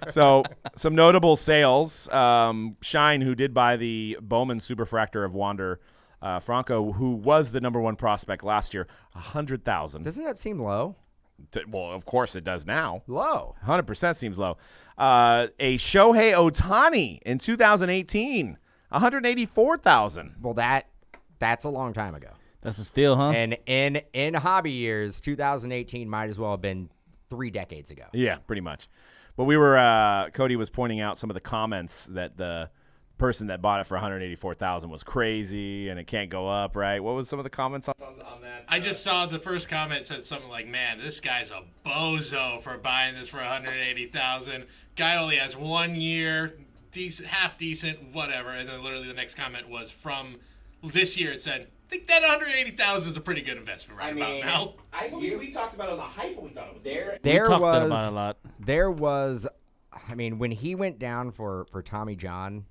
So, some notable sales. Shine, who did buy the Bowman Superfractor of Wander Franco, who was the number 1 prospect last year, $100,000. Doesn't that seem low? Well, of course it does now. Low. 100% seems low. A Shohei Ohtani in 2018, $184,000. Well, that's a long time ago. That's a steal, huh? And in hobby years, 2018 might as well have been 3 decades ago. Yeah, pretty much. But we were Cody was pointing out some of the comments that the person that bought it for $184,000 was crazy and it can't go up, right? What was some of the comments on that? I just saw the first comment said something like, "Man, this guy's a bozo for buying this for $180,000. Guy only has 1 year, decent, half decent, whatever." And then literally the next comment was from this year. It said, "I think that $180,000 is a pretty good investment about now." We talked about it on the hype when we thought it was there. We talked about it a lot. There was, I mean, when he went down for Tommy John,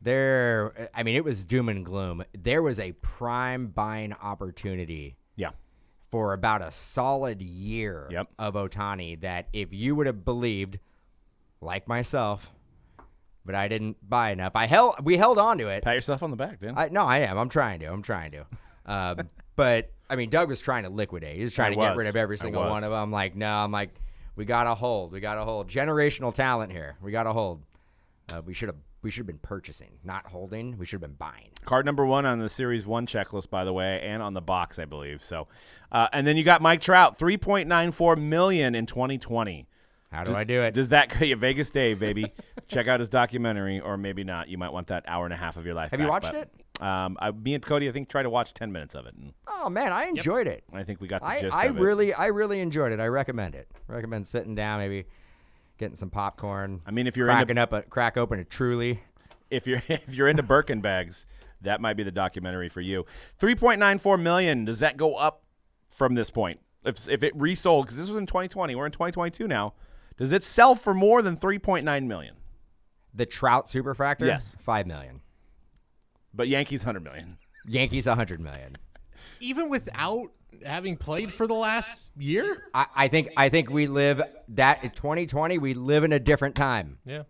it was doom and gloom. There was a prime buying opportunity. Yeah. For about a solid year of Ohtani that if you would have believed, like myself, but I didn't buy enough. We held on to it. Pat yourself on the back, man. No, I am. I'm trying to. But I mean, Doug was trying to liquidate. He was trying to get rid of every single one of them. I'm like, we got to hold. Generational talent here. We got to hold. We should have been purchasing, not holding. We should have been buying. Card number 1 on the Series 1 checklist, by the way, and on the box, I believe. So, and then you got Mike Trout, $3.94 million in 2020. How do I do it? Does that Vegas Dave, baby? Check out his documentary, or maybe not. You might want that hour and a half of your life. Have you watched it? Me and Cody, I think, tried to watch 10 minutes of it. And Oh man, I enjoyed it. I think we got the gist I of it. really enjoyed it. I recommend it. Recommend sitting down, maybe getting some popcorn. I mean, if you're crack open a Truly. if you're into Birkin bags, that might be the documentary for you. $3.94 million. Does that go up from this point? If it resold, because this was in 2020, we're in 2022 now. Does it sell for more than $3.9 million? The Trout Superfractor? Yes. $5 million. But Yankees $100 million. Yankees $100 million. Even without having played for the last year? I think we live that in 2020. We live in a different time. Yeah.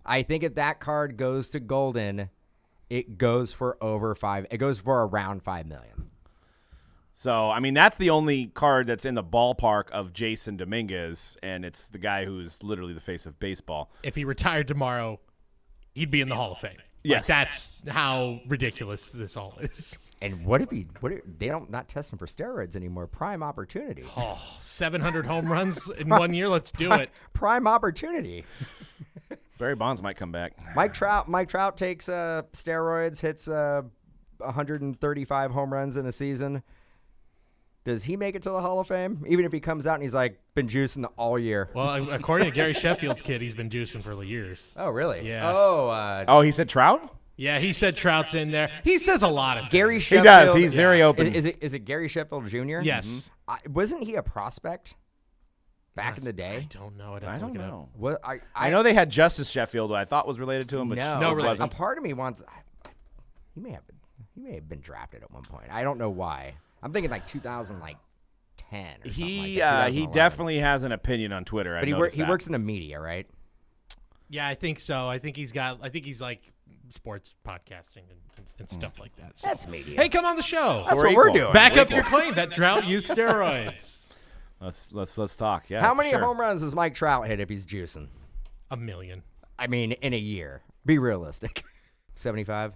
I think if that card goes to Goldin, it goes for It goes for around $5 million. So, I mean, that's the only card that's in the ballpark of Jasson Dominguez, and it's the guy who's literally the face of baseball. If he retired tomorrow, he'd be in the Hall of Fame. Yes. Like, that's how ridiculous this all is. And what if they don't not test him for steroids anymore? Prime opportunity. Oh, 700 home runs in 1 year. Let's do it. Prime opportunity. Barry Bonds might come back. Mike Trout takes steroids, hits 135 home runs in a season. Does he make it to the Hall of Fame? Even if he comes out and he's like, been juicing all year. Well, according to Gary Sheffield's kid, he's been juicing for years. Oh, really? Yeah. Oh, He said Trout? Yeah, he said Trout's in there. He says a lot of things. Gary He Sheffield. does. He's very open. Is it Gary Sheffield Jr.? Yes. Wasn't he a prospect back in the I day? don't know. I don't know. What I know they had Justice Sheffield, who I thought was related to him, but No, it wasn't. a part of me wants. He may have been drafted at one point. I don't know why. I'm thinking like 2010 or something like He that, he 2011. definitely has an opinion on Twitter. But he works in the media, right? Yeah, I think so. I think he's like sports podcasting and stuff like that. So. That's media. Hey, come on the show. That's We're what we're equal. doing. Back up your claim that Trout used steroids. Let's talk. Yeah. How many sure. home runs does Mike Trout hit if he's juicing? 1 million. I mean, in a year. Be realistic. 75.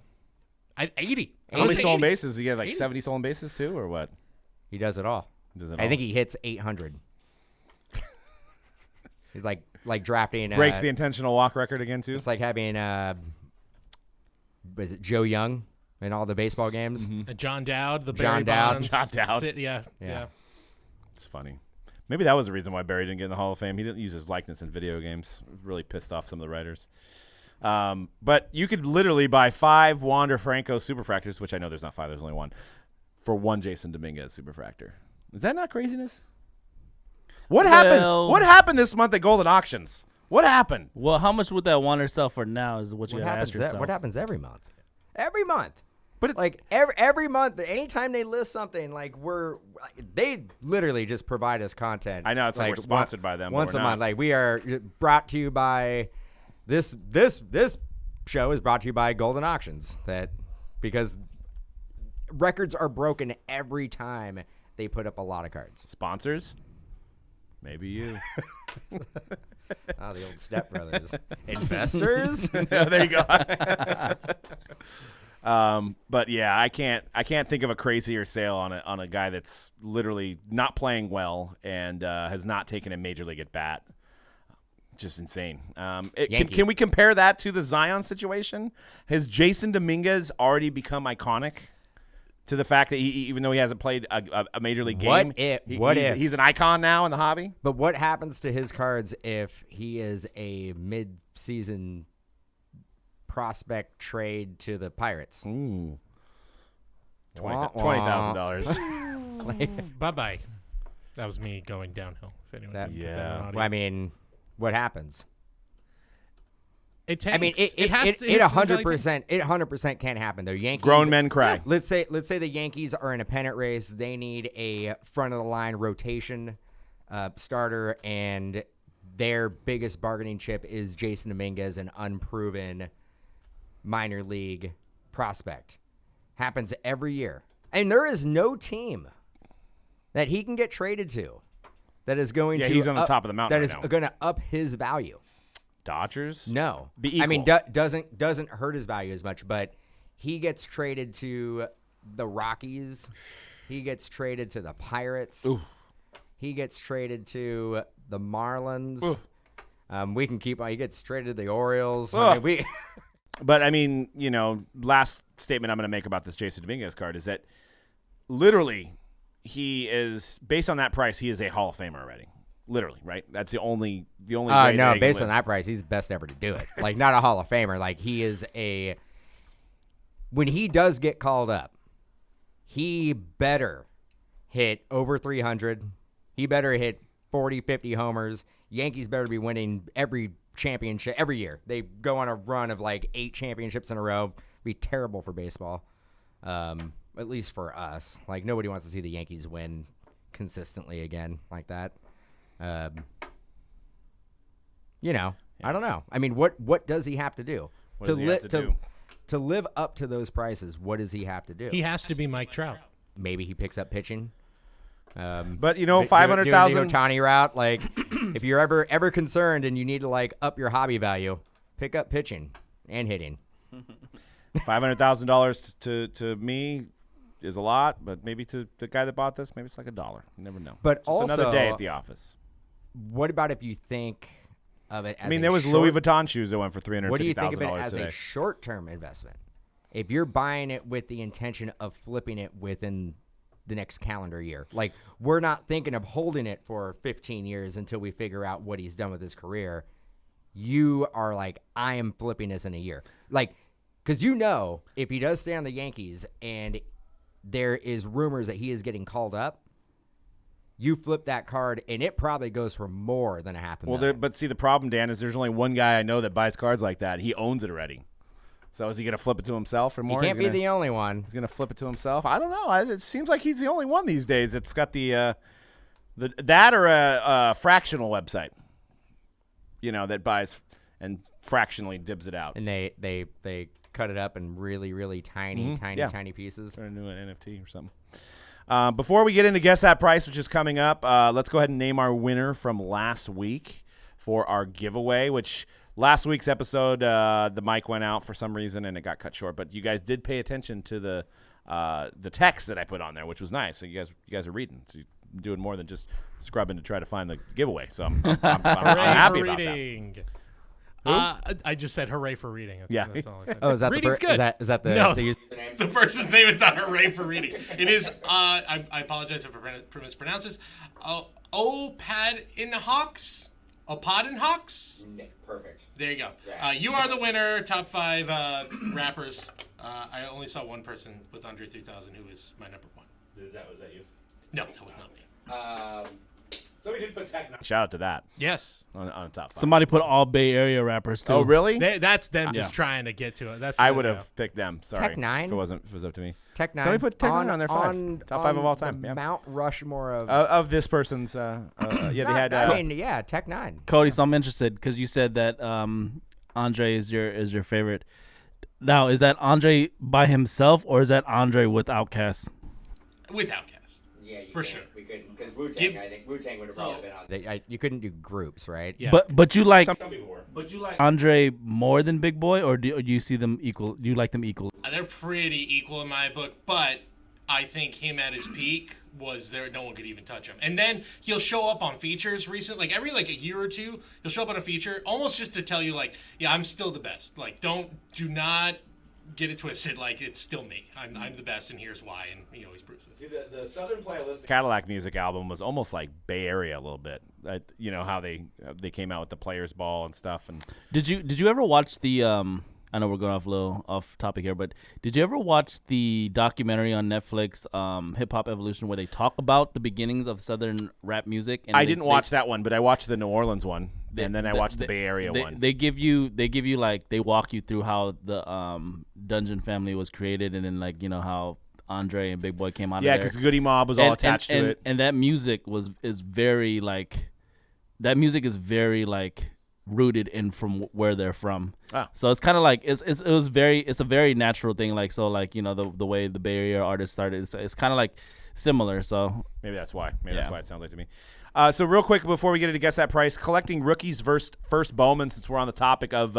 80. How many 80. stolen bases? He had like 80. 70 stolen bases too, or what? He does it all. I think he hits 800. He's like drafting. Breaks the intentional walk record again too. It's like having was it Joe Young in all the baseball games? John Dowd, the John Barry Dowd. Bonds. John Dowd. Yeah. It's funny. Maybe that was the reason why Barry didn't get in the Hall of Fame. He didn't use his likeness in video games. Really pissed off some of the writers. But you could literally buy 5 Wander Franco Superfractors, which I know there's not 5, there's only 1, for 1 Jasson Dominguez Superfractor. Is that not craziness? What happened? What happened this month at Goldin Auctions? What happened? Well, how much would that Wander sell for now is what you What got to happens? ask yourself. What happens every month? Every month. But it's, Like every month, anytime they list something, like they literally just provide us content. I know, it's like we're sponsored by them, but once we're a not. month. Like we are brought to you by this show is brought to you by Goldin Auctions. Because records are broken every time they put up a lot of cards. sponsors? Maybe you. Oh, the old stepbrothers. Investors? There you go. But yeah, I can't think of a crazier sale on a guy that's literally not playing well and has not taken a major league at bat. Just insane. Can we compare that to the Zion situation? Has Jasson Dominguez already become iconic to the fact that even though he hasn't played a major league game, he's an icon now in the hobby? But what happens to his cards if he is a mid-season prospect trade to the Pirates? Ooh. $20,000. Bye-bye. That was me going downhill. If anyone can get that on audio. Well, I mean, what happens? It tanks. I mean, it 100% can't happen though. Yankees, Grown men cry. Let's say the Yankees are in a pennant race. They need a front of the line rotation starter, and their biggest bargaining chip is Jasson Dominguez, an unproven minor league prospect. Happens every year, and there is no team that he can get traded to that is going to. He's on the top of the mountain That right is now. going to up his value. Dodgers? No, Be equal. I mean, doesn't hurt his value as much, but he gets traded to the Rockies. He gets traded to the Pirates. Ooh. He gets traded to the Marlins. Ooh. We can keep on. He gets traded to the Orioles. Ugh. I mean, But, I mean, last statement I'm going to make about this Jasson Dominguez card is that literally he is, based on that price, he is a Hall of Famer already. Literally, right? That's the only way no, they based can on that price, he's the best ever to do it. Like, not a Hall of Famer. Like, he is when he does get called up, he better hit over 300. He better hit 40, 50 homers. Yankees better be winning every championship every year. They go on a run of like 8 championships in a row. Be terrible for baseball, at least for us. Like, nobody wants to see the Yankees win consistently again like that. I don't know. I mean, what does he have to do to live up to those prices? What does he have to do? He has to be Mike Trout. Maybe he picks up pitching. But 500,000 Ohtani route. Like, if you're ever concerned and you need to like up your hobby value, pick up pitching and hitting. $500,000 to me is a lot, but maybe to the guy that bought this, maybe it's like $1. You never know. But just also, another day at the office. What about if you think of it as there was Louis Vuitton shoes that went for $350,000 what do you think of it as today. a short-term investment? If you're buying it with the intention of flipping it within the next calendar year, like, we're not thinking of holding it for 15 years until we figure out what he's done with his career. You are like, I am flipping this in a year. Like, because if he does stay on the Yankees and there is rumors that he is getting called up, you flip that card, and it probably goes for more than $500,000. But see, the problem, Dan, is there's only one guy I know that buys cards like that. He owns it already. So is he going to flip it to himself for more? He can't be the only one. He's going to flip it to himself? I don't know. It seems like he's the only one these days that's got that or a fractional website, that buys and fractionally dibs it out. And they cut it up in really, really tiny pieces. Turn it into an NFT or something. Before we get into Guess That Price, which is coming up, let's go ahead and name our winner from last week for our giveaway, which last week's episode, the mic went out for some reason and it got cut short. But you guys did pay attention to the text that I put on there, which was nice. So you guys are reading. So you're doing more than just scrubbing to try to find the giveaway. So I'm happy about that. I just said hooray for reading. That's all I said. Oh, is that Reading's good. Is that the No. the The person's name is not Hooray for Reading. It is, I apologize if I mispronounce this, Opadinhawks? Opadinhawks? Perfect. There you go. Yeah. You are the winner, top 5 rappers. I only saw one person with under 3,000 who is my number 1. Was that you? No, that was not me. Somebody did put Tech Nine. Shout out to that Yes. on top 5. Somebody put all Bay Area rappers too. Oh, really? That's them just trying to get to it. I would have picked them. Sorry. Tech Nine? If it was up to me. Tech Nine. Somebody put Tech Nine on their 5. Top 5 of all time. The Yeah. Mount Rushmore of. Of this person's. They had. Tech Nine. Cody, so I'm interested because you said that Andre is your favorite. Now, is that Andre by himself or is that Andre with Outkast? With Outkast. Yeah, for sure. We couldn't, because Wu-Tang, I think Wu-Tang would have probably been on. You couldn't do groups, right? Yeah. But you like Some people were. Andre more than Big Boy, or do you see them equal? Do you like them equal? They're pretty equal in my book, but I think him at his peak was there. No one could even touch him. And then he'll show up on features recently, every a year or two, he'll show up on a feature almost just to tell you yeah, I'm still the best. Do not get it twisted. It's still me. I'm the best, and here's why. And he always proves it. See, the Southern Playlist Cadillac Music album was almost like Bay Area a little bit. How they came out with the Players Ball and stuff. And Did you ever watch the? I know we're going off a little off topic here, but did you ever watch the documentary on Netflix, Hip Hop Evolution, where they talk about the beginnings of Southern rap music? And I didn't watch that one, but I watched the New Orleans one, and then I watched the Bay Area one. They walk you through how the Dungeon family was created, and then how Andre and Big Boy came out. Yeah, of there. because Goody Mob was all attached to it, and that music is very rooted in from where they're from. So it's kind of it's a very natural thing. The way the Bay Area artists started, it's kind of similar. So maybe that's why. That's why it sounds like to me. So real quick before we get into Guess That Price, collecting rookies versus first Bowman, since we're on the topic of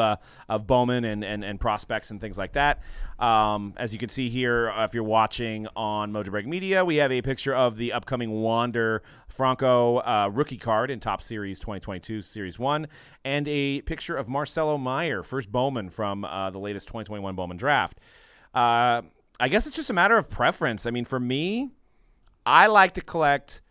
Bowman and prospects and things like that. As you can see here, if you're watching on Mojobreak Media, we have a picture of the upcoming Wander Franco rookie card in Top Series 2022 Series 1, and a picture of Marcelo Meyer, first Bowman from the latest 2021 Bowman draft. I guess it's just a matter of preference. I mean, for me, I like to collect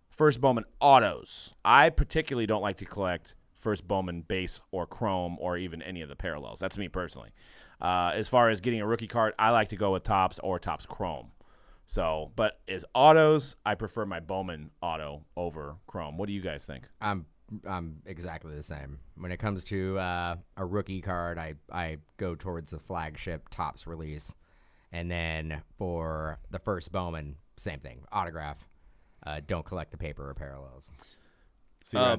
first Bowman autos. I particularly don't like to collect first Bowman base or chrome or even any of the parallels. That's me personally. As far as getting a rookie card, I like to go with Topps or Topps Chrome. So, but as autos, I prefer my Bowman auto over chrome. What do you guys think? I'm exactly the same. When it comes to a rookie card, I go towards the flagship Topps release. And then for the first Bowman, same thing, autograph. Don't collect the paper or parallels. I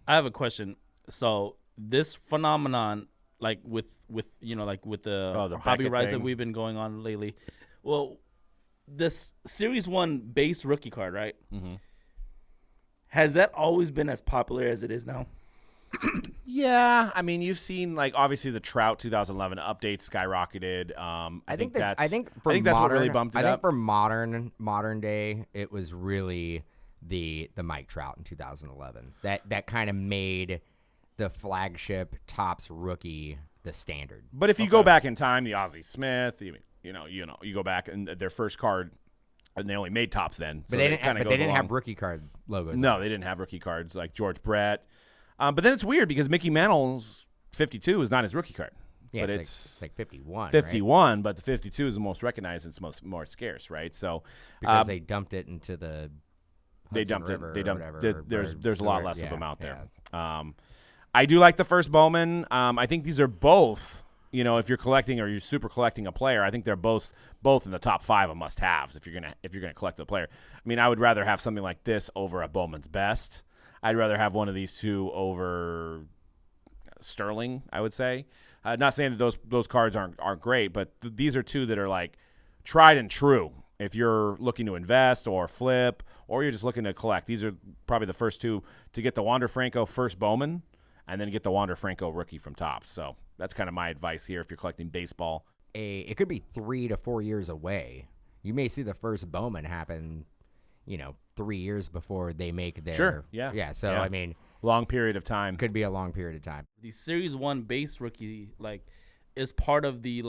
have a question. So this phenomenon, like with the hobby rise that we've been going on lately, well, this Series 1 base rookie card, right? Mm-hmm. Has that always been as popular as it is now? Yeah, I mean, you've seen like obviously the Trout 2011 update skyrocketed. I think that's what really bumped it up. I think for modern day, it was really the Mike Trout in 2011 that kind of made the flagship Topps rookie the standard. But if you go back in time, the Ozzie Smith, you go back and their first card, and they only made Topps then. But they didn't have rookie card logos. No, they didn't have rookie cards like George Brett. But then it's weird because Mickey Mantle's 52 is not his rookie card. Yeah, but it's like 51. 51, right? But the 52 is the most recognized and it's more scarce, right? So because they dumped it into the Hudson River They dumped whatever, there's a lot less of them out there. Yeah. I do like the first Bowman. I think these are both, if you're collecting or you're super collecting a player, I think they're both in the top 5 of must-haves if you're gonna collect a player. I mean, I would rather have something like this over a Bowman's Best. I'd rather have one of these two over Sterling, I would say. Not saying that those cards aren't great, but these are two that are like tried and true. If you're looking to invest or flip or you're just looking to collect, these are probably the first two to get the Wander Franco first Bowman and then get the Wander Franco rookie from Topps. So that's kind of my advice here if you're collecting baseball. It could be 3 to 4 years away. You may see the first Bowman happen 3 years before they make their... Sure, yeah. Yeah, so, I mean... Long period of time. Could be a long period of time. The Series 1 base rookie, is part of the,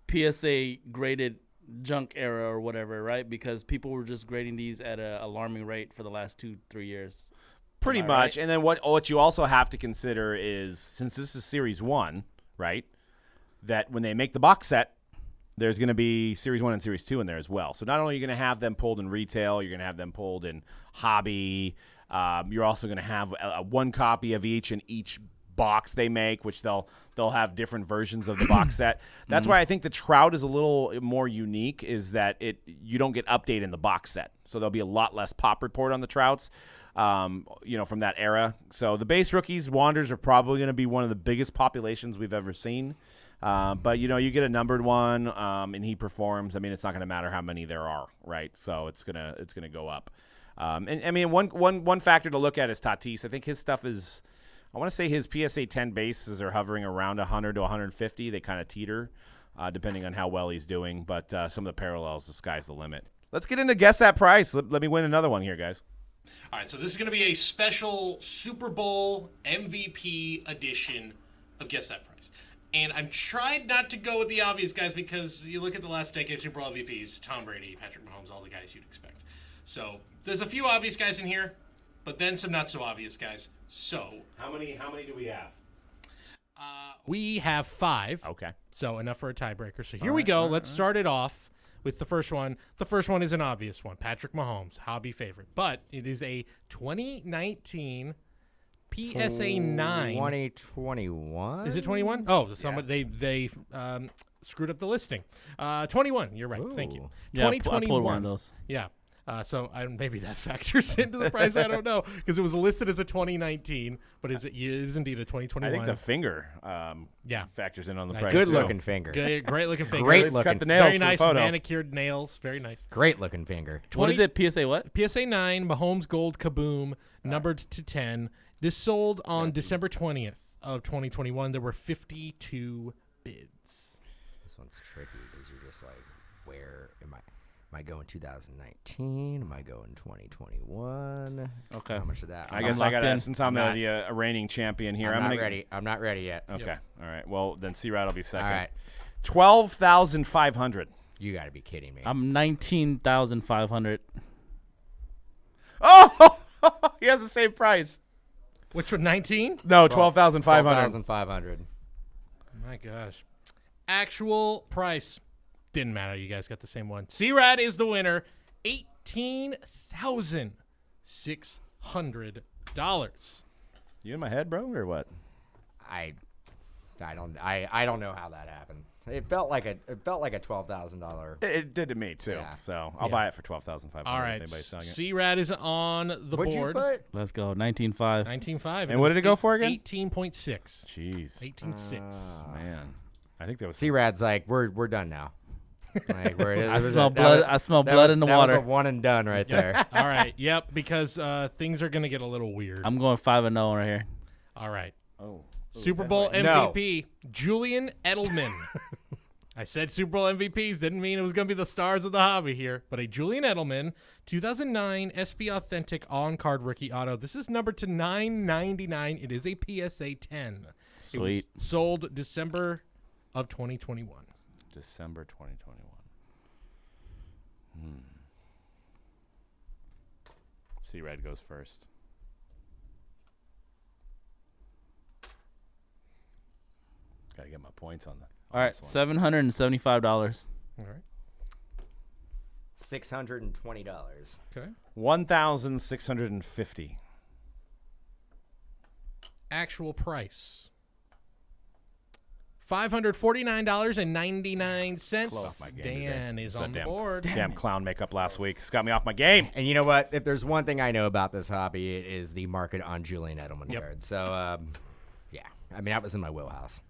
PSA graded junk era or whatever, right? Because people were just grading these at an alarming rate for the last 2-3 years. Pretty much. Right? And then what you also have to consider is, since this is Series 1, right, that when they make the box set, there's going to be Series 1 and Series 2 in there as well. So not only are you going to have them pulled in retail, you're going to have them pulled in hobby. You're also going to have one copy of each in each box they make, which they'll have different versions of the box set. That's why I think the Trout is a little more unique, is that you don't get update in the box set. So there'll be a lot less pop report on the Trouts, from that era. So the base rookies, Wanders, are probably going to be one of the biggest populations we've ever seen. But you get a numbered one, and he performs. I mean, it's not going to matter how many there are, right? So it's gonna go up. And I mean, one factor to look at is Tatis. I think his stuff is, I want to say his PSA 10 bases are hovering around 100 to 150. They kind of teeter, depending on how well he's doing. But some of the parallels, the sky's the limit. Let's get into Guess That Price. Let me win another one here, guys. All right, so this is going to be a special Super Bowl MVP edition of Guess That Price. And I'm trying not to go with the obvious guys because you look at the last decade Super Bowl MVPs, Tom Brady, Patrick Mahomes, all the guys you'd expect. So there's a few obvious guys in here, but then some not so obvious guys. So how many do we have? We have 5. Okay. So enough for a tiebreaker. So here we go. Let's start it off with the first one. The first one is an obvious one. Patrick Mahomes, hobby favorite. But it is a 2019 PSA 9. 2021? Is it 21? Oh, they screwed up the listing. 21. You're right. Ooh. Thank you. Yeah, 2021. I pulled one of those. Yeah. So maybe that factors into the price. I don't know because it was listed as a 2019, but it is indeed a 2021. I think the finger factors in on the price. Good too. looking finger. Great looking finger. Great Let's looking. cut the nails Very for the nice photo. manicured nails. Very nice. Great looking finger. What is it? PSA what? PSA 9 Mahomes Gold Kaboom, numbered to 10. This sold on December 20th of 2021. There were 52 bids. This one's tricky because you're just like, where am I? Am I going 2019? Am I going 2021? Okay. How much of that? I guess I got to, since I'm the reigning champion here. I'm not gonna, ready. I'm not ready yet. Okay. All right. Well, then C-Rod will be second. All right. 12,500. You got to be kidding me. I'm 19,500. Oh, he has the same price. Which one, 19? No, 12,500. 12,500. My gosh. Actual price. Didn't matter. You guys got the same one. C-Rad is the winner. $18,600. You in my head, bro, or what? I don't know how that happened. It felt like a $12,000. It did to me too. Yeah. So I'll buy it for 12,500. All right. Anybody's selling it. C-Rad is on the What'd board. you put? Let's go. 19.5. 19.5. And what did it go for again? 18.6. Jeez, 18.6. man. I think that was. C-Rad's like, we're done now. Like, I smell blood. I smell blood in the water. That was a one and done right there. All right. Yep. Because things are going to get a little weird. I'm going 5-0 right here. All right. Oh. Super Bowl No. MVP, Julian Edelman. I said Super Bowl MVPs. Didn't mean it was going to be the stars of the hobby here. But a Julian Edelman, 2009 SB Authentic on-card rookie auto. This is numbered to $9.99. It is a PSA 10. Sweet. It was sold December of 2021. December 2021. C-Red goes first. Gotta get my points on the. All right. $775. All right. $620. Okay. 1,650. Actual price. $549.99. Off my game Dan today. is That on the damn- board. Damn clown makeup last week. It's got me off my game. And you know what? If there's one thing I know about this hobby, it is the market on Julian Edelman Yep. cards. So, yeah. I mean, that was in my wheelhouse.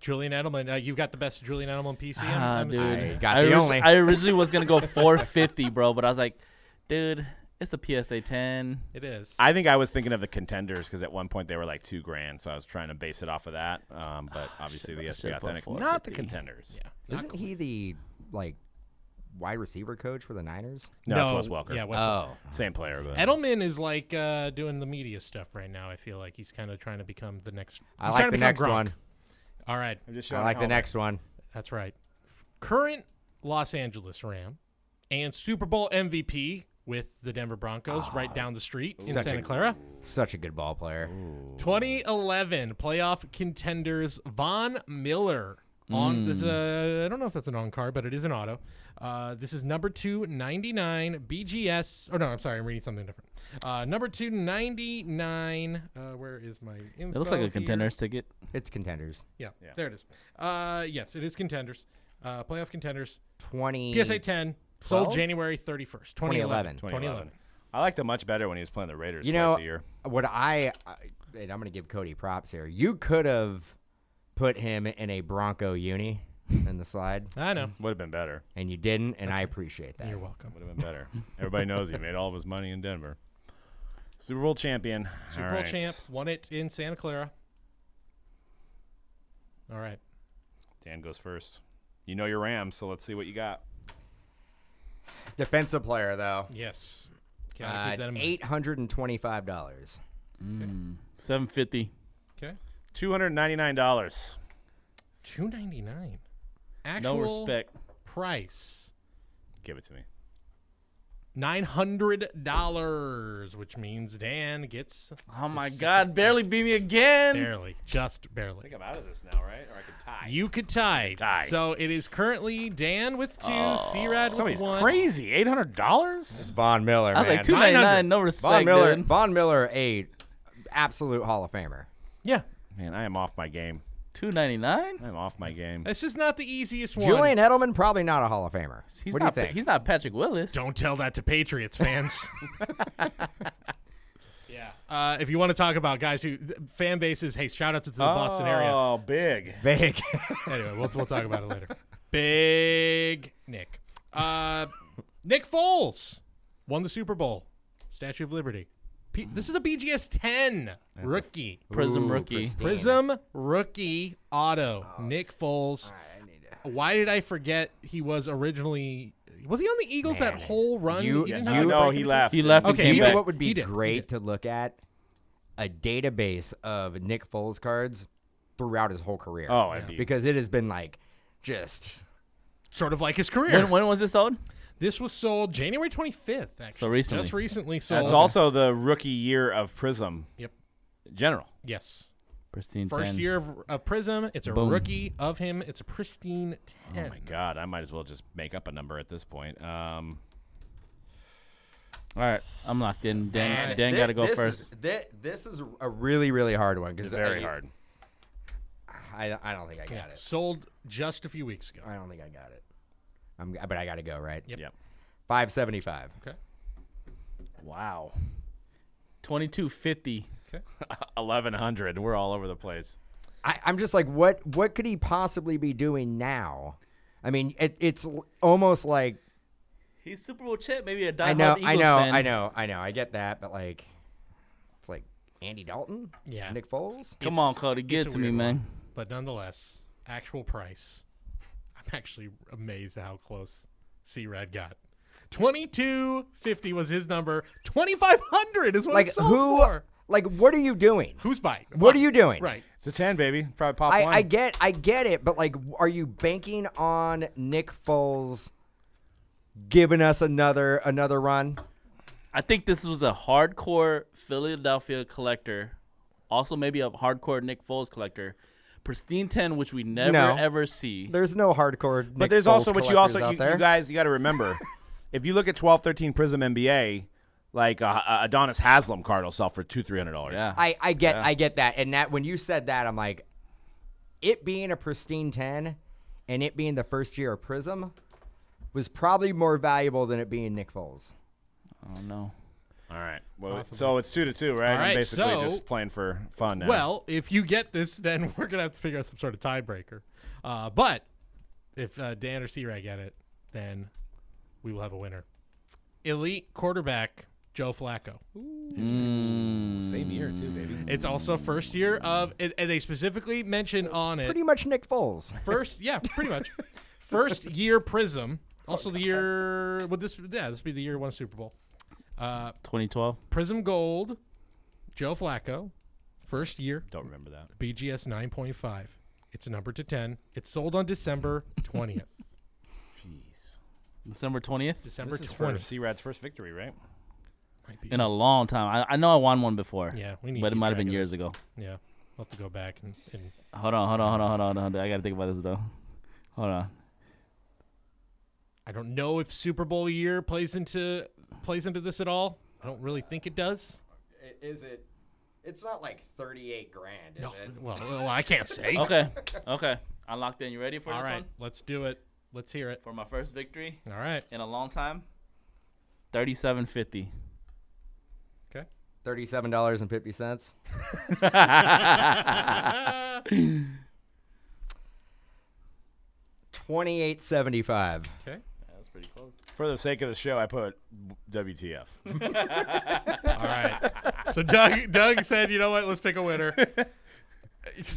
Julian Edelman. You've got the best Julian Edelman PCM. I'm Dude. assuming. I got the only. I originally was going to go 450, bro, but I was like, dude, it's a PSA 10. It is. I think I was thinking of the contenders because at one point they were like $2,000, so I was trying to base it off of that. But obviously the SB should've put Authentic, 450. not the contenders. yeah. Not Isn't cool. he the, like, wide receiver coach for the Niners? No, it's Wes Welker. Yeah, Wes Oh. Same player. But Edelman is like doing the media stuff right now. I feel like he's kind of trying to become the next. I he's like trying to the become next Gronk. one. All right, I'm just I showing like the helmet. next one. that's right. Current Los Angeles Ram and Super Bowl MVP with the Denver Broncos right down the street in Such Santa a- Clara. Such a good ball player. 2011 playoff contenders Von Miller. On this, I don't know if that's an on card, but it is an auto. This is number 299 BGS. Oh no, I'm sorry, I'm reading something different. Number 299. Where is my info? It looks like a here? contenders ticket. It's contenders. Yeah, there it is. Yes, it is contenders. Playoff contenders. 20. PSA 10. Sold 12? January 31st, 2011. 2011. I liked him much better when he was playing the Raiders You twice know, a year. what and I'm going to give Cody props here. You could have put him in a Bronco uni in the slide, I know. Would have been better. and you didn't, and I appreciate that. You're welcome. Would have been better. Everybody knows he made all of his money in Denver. Super Bowl champion. Super All Bowl right. champ. Won it in Santa Clara. All right. Dan goes first. You know your Rams, so let's see what you got. Defensive player, though. Yes. Gotta keep that in mind. $825. $750. Okay. $299. $299. Actual No respect. price. Give it to me. $900, which means Dan gets Oh, my God. Barely beat me again. barely, just barely. I think I'm out of this now, right? Or I could tie. You could tie. Tie. So it is currently Dan with 2, C-Rad with Somebody's 1. crazy. $800? It's Von Miller, I was man. like, $299. No respect, Von dude. Miller, a absolute Hall of Famer. Yeah. Man, I am off my game. $2.99. I'm off my game. This is not the easiest one. Julian Edelman, probably not a Hall of Famer. What do you think? He's not Patrick Willis. Don't tell that to Patriots fans. Yeah. If you want to talk about guys who fan bases, hey, shout out to the Boston area. Oh, big. Big. Anyway, we'll talk about it later. Big Nick. Nick Foles won the Super Bowl. Statue of Liberty. This is a BGS 10 rookie. Prism rookie. pristine. Prism rookie auto. Nick Foles. Why did I forget he was originally? Was he on the Eagles that whole run? You- He didn't you have the No, break he in it? left. He left and Okay, came You know back. what would He be did. great to look at? A database of Nick Foles cards throughout his whole career. Oh, it'd be. Because it has been like just Sort of like his career. When was this sold? This was sold January 25th, actually. So recently. Just recently sold. That's also the rookie year of Prism. Yep. General. Yes. Pristine First 10. year of Prism. It's a Boom. rookie of him. It's a pristine 10. Oh my God, I might as well just make up a number at this point. All right, I'm locked in. Dan Thi- got to go this first. This is a really, really hard one it's because very hard. I don't think I got it. Sold just a few weeks ago. I don't think I got it. But I got to go, right? Yep. Yep. $575. Okay. Wow. 2250. 1,100. We're all over the place. I'm just like, what could he possibly be doing now? I mean, it's almost like He's Super Bowl champ. Maybe a diehard I know, Eagles fan. I know. I get that, but like, it's like Andy Dalton, Yeah. Nick Foles. Come on, Cody. Get it's it a to me, weird man. one. But nonetheless, actual price. I'm actually amazed at how close C-Rad got. $22.50 was his number. $2,500 is what Like it sold who? for. Like what are you doing? Who's buying? What are you doing? Right. It's a 10, baby. Probably pop one. I get it, but like, are you banking on Nick Foles giving us another run? I think this was a hardcore Philadelphia collector. Also, maybe a hardcore Nick Foles collector. Pristine 10, which we never No. ever see. There's no hardcore. But Nick there's Foles also what you collectors also out you there. guys got to remember. If you look at 12-13 Prism NBA, like Adonis Haslam card will sell for $200-$300. Yeah. I get that, and that when you said that, I'm like, it being a pristine 10 and it being the first year of Prism was probably more valuable than it being Nick Foles. Oh, no. All right. Well, so it's 2-2, right? All right, I'm basically so- just playing for fun now. Well, if you get this, then we're going to have to figure out some sort of tiebreaker. But if Dan or C-Rad get it, then we will have a winner. Elite quarterback, Joe Flacco. Same year too, baby. It's also first year of, and they specifically mention on it. Pretty much Nick Foles. First, yeah, pretty much. First year Prism. Also the year, would this be the year won Super Bowl. 2012. Prism Gold, Joe Flacco. First year, Don't remember that. BGS 9.5. It's a number to 10. It's sold on December 20th. Jeez. December 20th. December This is for 20th. C-Rad's first victory, right? Might be. In a long time. I know I won one before. Yeah, we need But to it keep might have track been of years this. ago. Yeah, we'll have to go back and Hold on. I got to think about this, though. Hold on. I don't know if Super Bowl year plays into this at all. I don't really think it does. Is it? It's not like 38 grand, is it? Well, I can't say. Okay. I'm locked in. You ready for All this right, one? let's do it. Let's hear it. For my first victory All right. in a long time? $37.50. Okay. $37.50. $28.75. Okay. That's pretty close. For the sake of the show, I put WTF. All right. So Doug said, you know what? Let's pick a winner.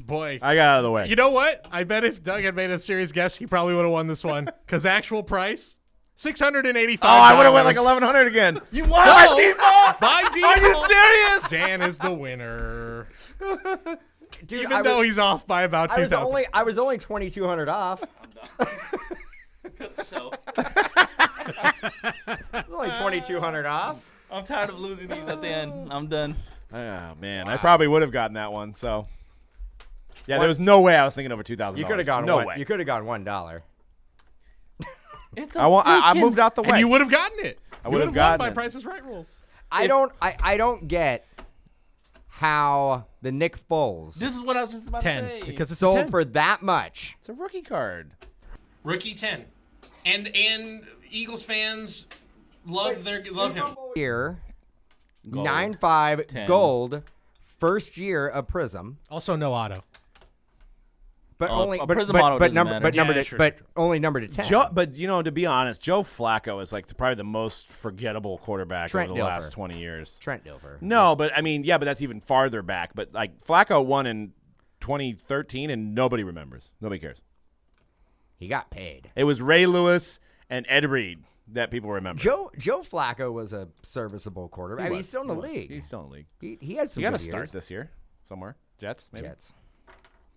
Boy. I got out of the way. You know what? I bet if Doug had made a serious guess, he probably would have won this one. Because actual price, $685. Oh, I would have went like 1,100 again. You won! So, By default? by default, Are you serious? Dan is the winner. Dude, Even though he's off by about 2,000. I was only $2,200 off. Cut the show. I was only $2,200 off. I'm tired of losing these at the end. I'm done. Oh, man. I probably would have gotten that one, so. Yeah, there was no way I was thinking over $2,000. You could have gone no one. way. You could have gone $1. It's I moved out the way. And you would have gotten it. I You would have won gotten by it. Price is Right rules. I don't get how The Nick Foles. This is what I was just about 10. to say. Because it's sold 10. for that much. It's a rookie card. Rookie 10. And Eagles fans love him. Year, Gold. 9.5 10. gold, first year of Prism. Also no auto. But Oh, only a but, Prism but, auto but doesn't number matter. but Yeah, numbered true, but true. only numbered to 10. But to be honest, Joe Flacco is like probably the most forgettable quarterback Trent over the Dilfer. last 20 years. Trent Dilfer. No, but I mean, but that's even farther back. But like Flacco won in 2013, and nobody remembers. Nobody cares. He got paid. It was Ray Lewis and Ed Reed that people remember. Joe Flacco was a serviceable quarterback. I mean, he's still in the league. He's still in the league. He had some You got to good start years. this year somewhere. Jets, maybe. Jets.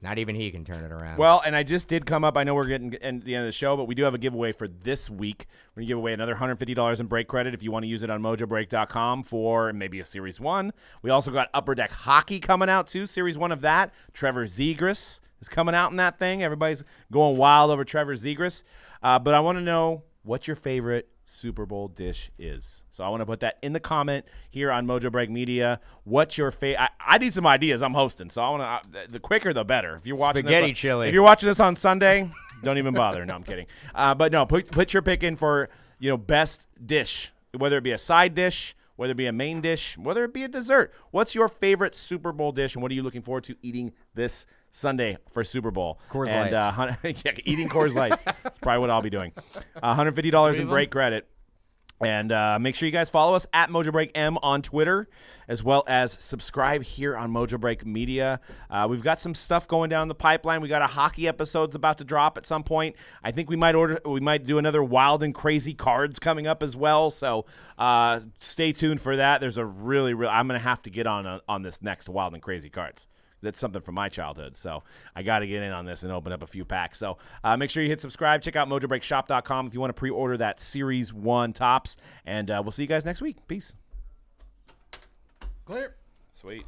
Not even he can turn it around. Well, and I just did come up. I know we're getting at the end of the show, but we do have a giveaway for this week. We're going to give away another $150 in break credit if you want to use it on Mojobreak.com for maybe a Series 1. We also got Upper Deck Hockey coming out, too. Series 1 of that. Trevor Zegras is coming out in that thing. Everybody's going wild over Trevor Zegras. But I want to know what your favorite Super Bowl dish is. So I want to put that in the comment here on Mojo Break Media. What's your favorite? I need some ideas. I'm hosting, so I want to. The quicker, the better. If you're watching Spaghetti chili. If you're watching this on Sunday, don't even bother. No, I'm kidding. But no, put your pick in for best dish, whether it be a side dish, whether it be a main dish, whether it be a dessert. What's your favorite Super Bowl dish, and what are you looking forward to eating this Sunday for Super Bowl? Coors Lights. Eating Coors Lights. That's probably what I'll be doing. $150 in break credit. And make sure you guys follow us at MojoBreakM on Twitter, as well as subscribe here on Mojo Break Media. We've got some stuff going down the pipeline. We got a hockey episode's about to drop at some point. I think we might do another wild and crazy cards coming up as well. So stay tuned for that. There's a really I'm gonna have to get on this next wild and crazy cards. That's something from my childhood, so I got to get in on this and open up a few packs. So make sure you hit subscribe. Check out MojobreakShop.com if you want to pre-order that Series 1 tops. And we'll see you guys next week. Peace. Clear. Sweet.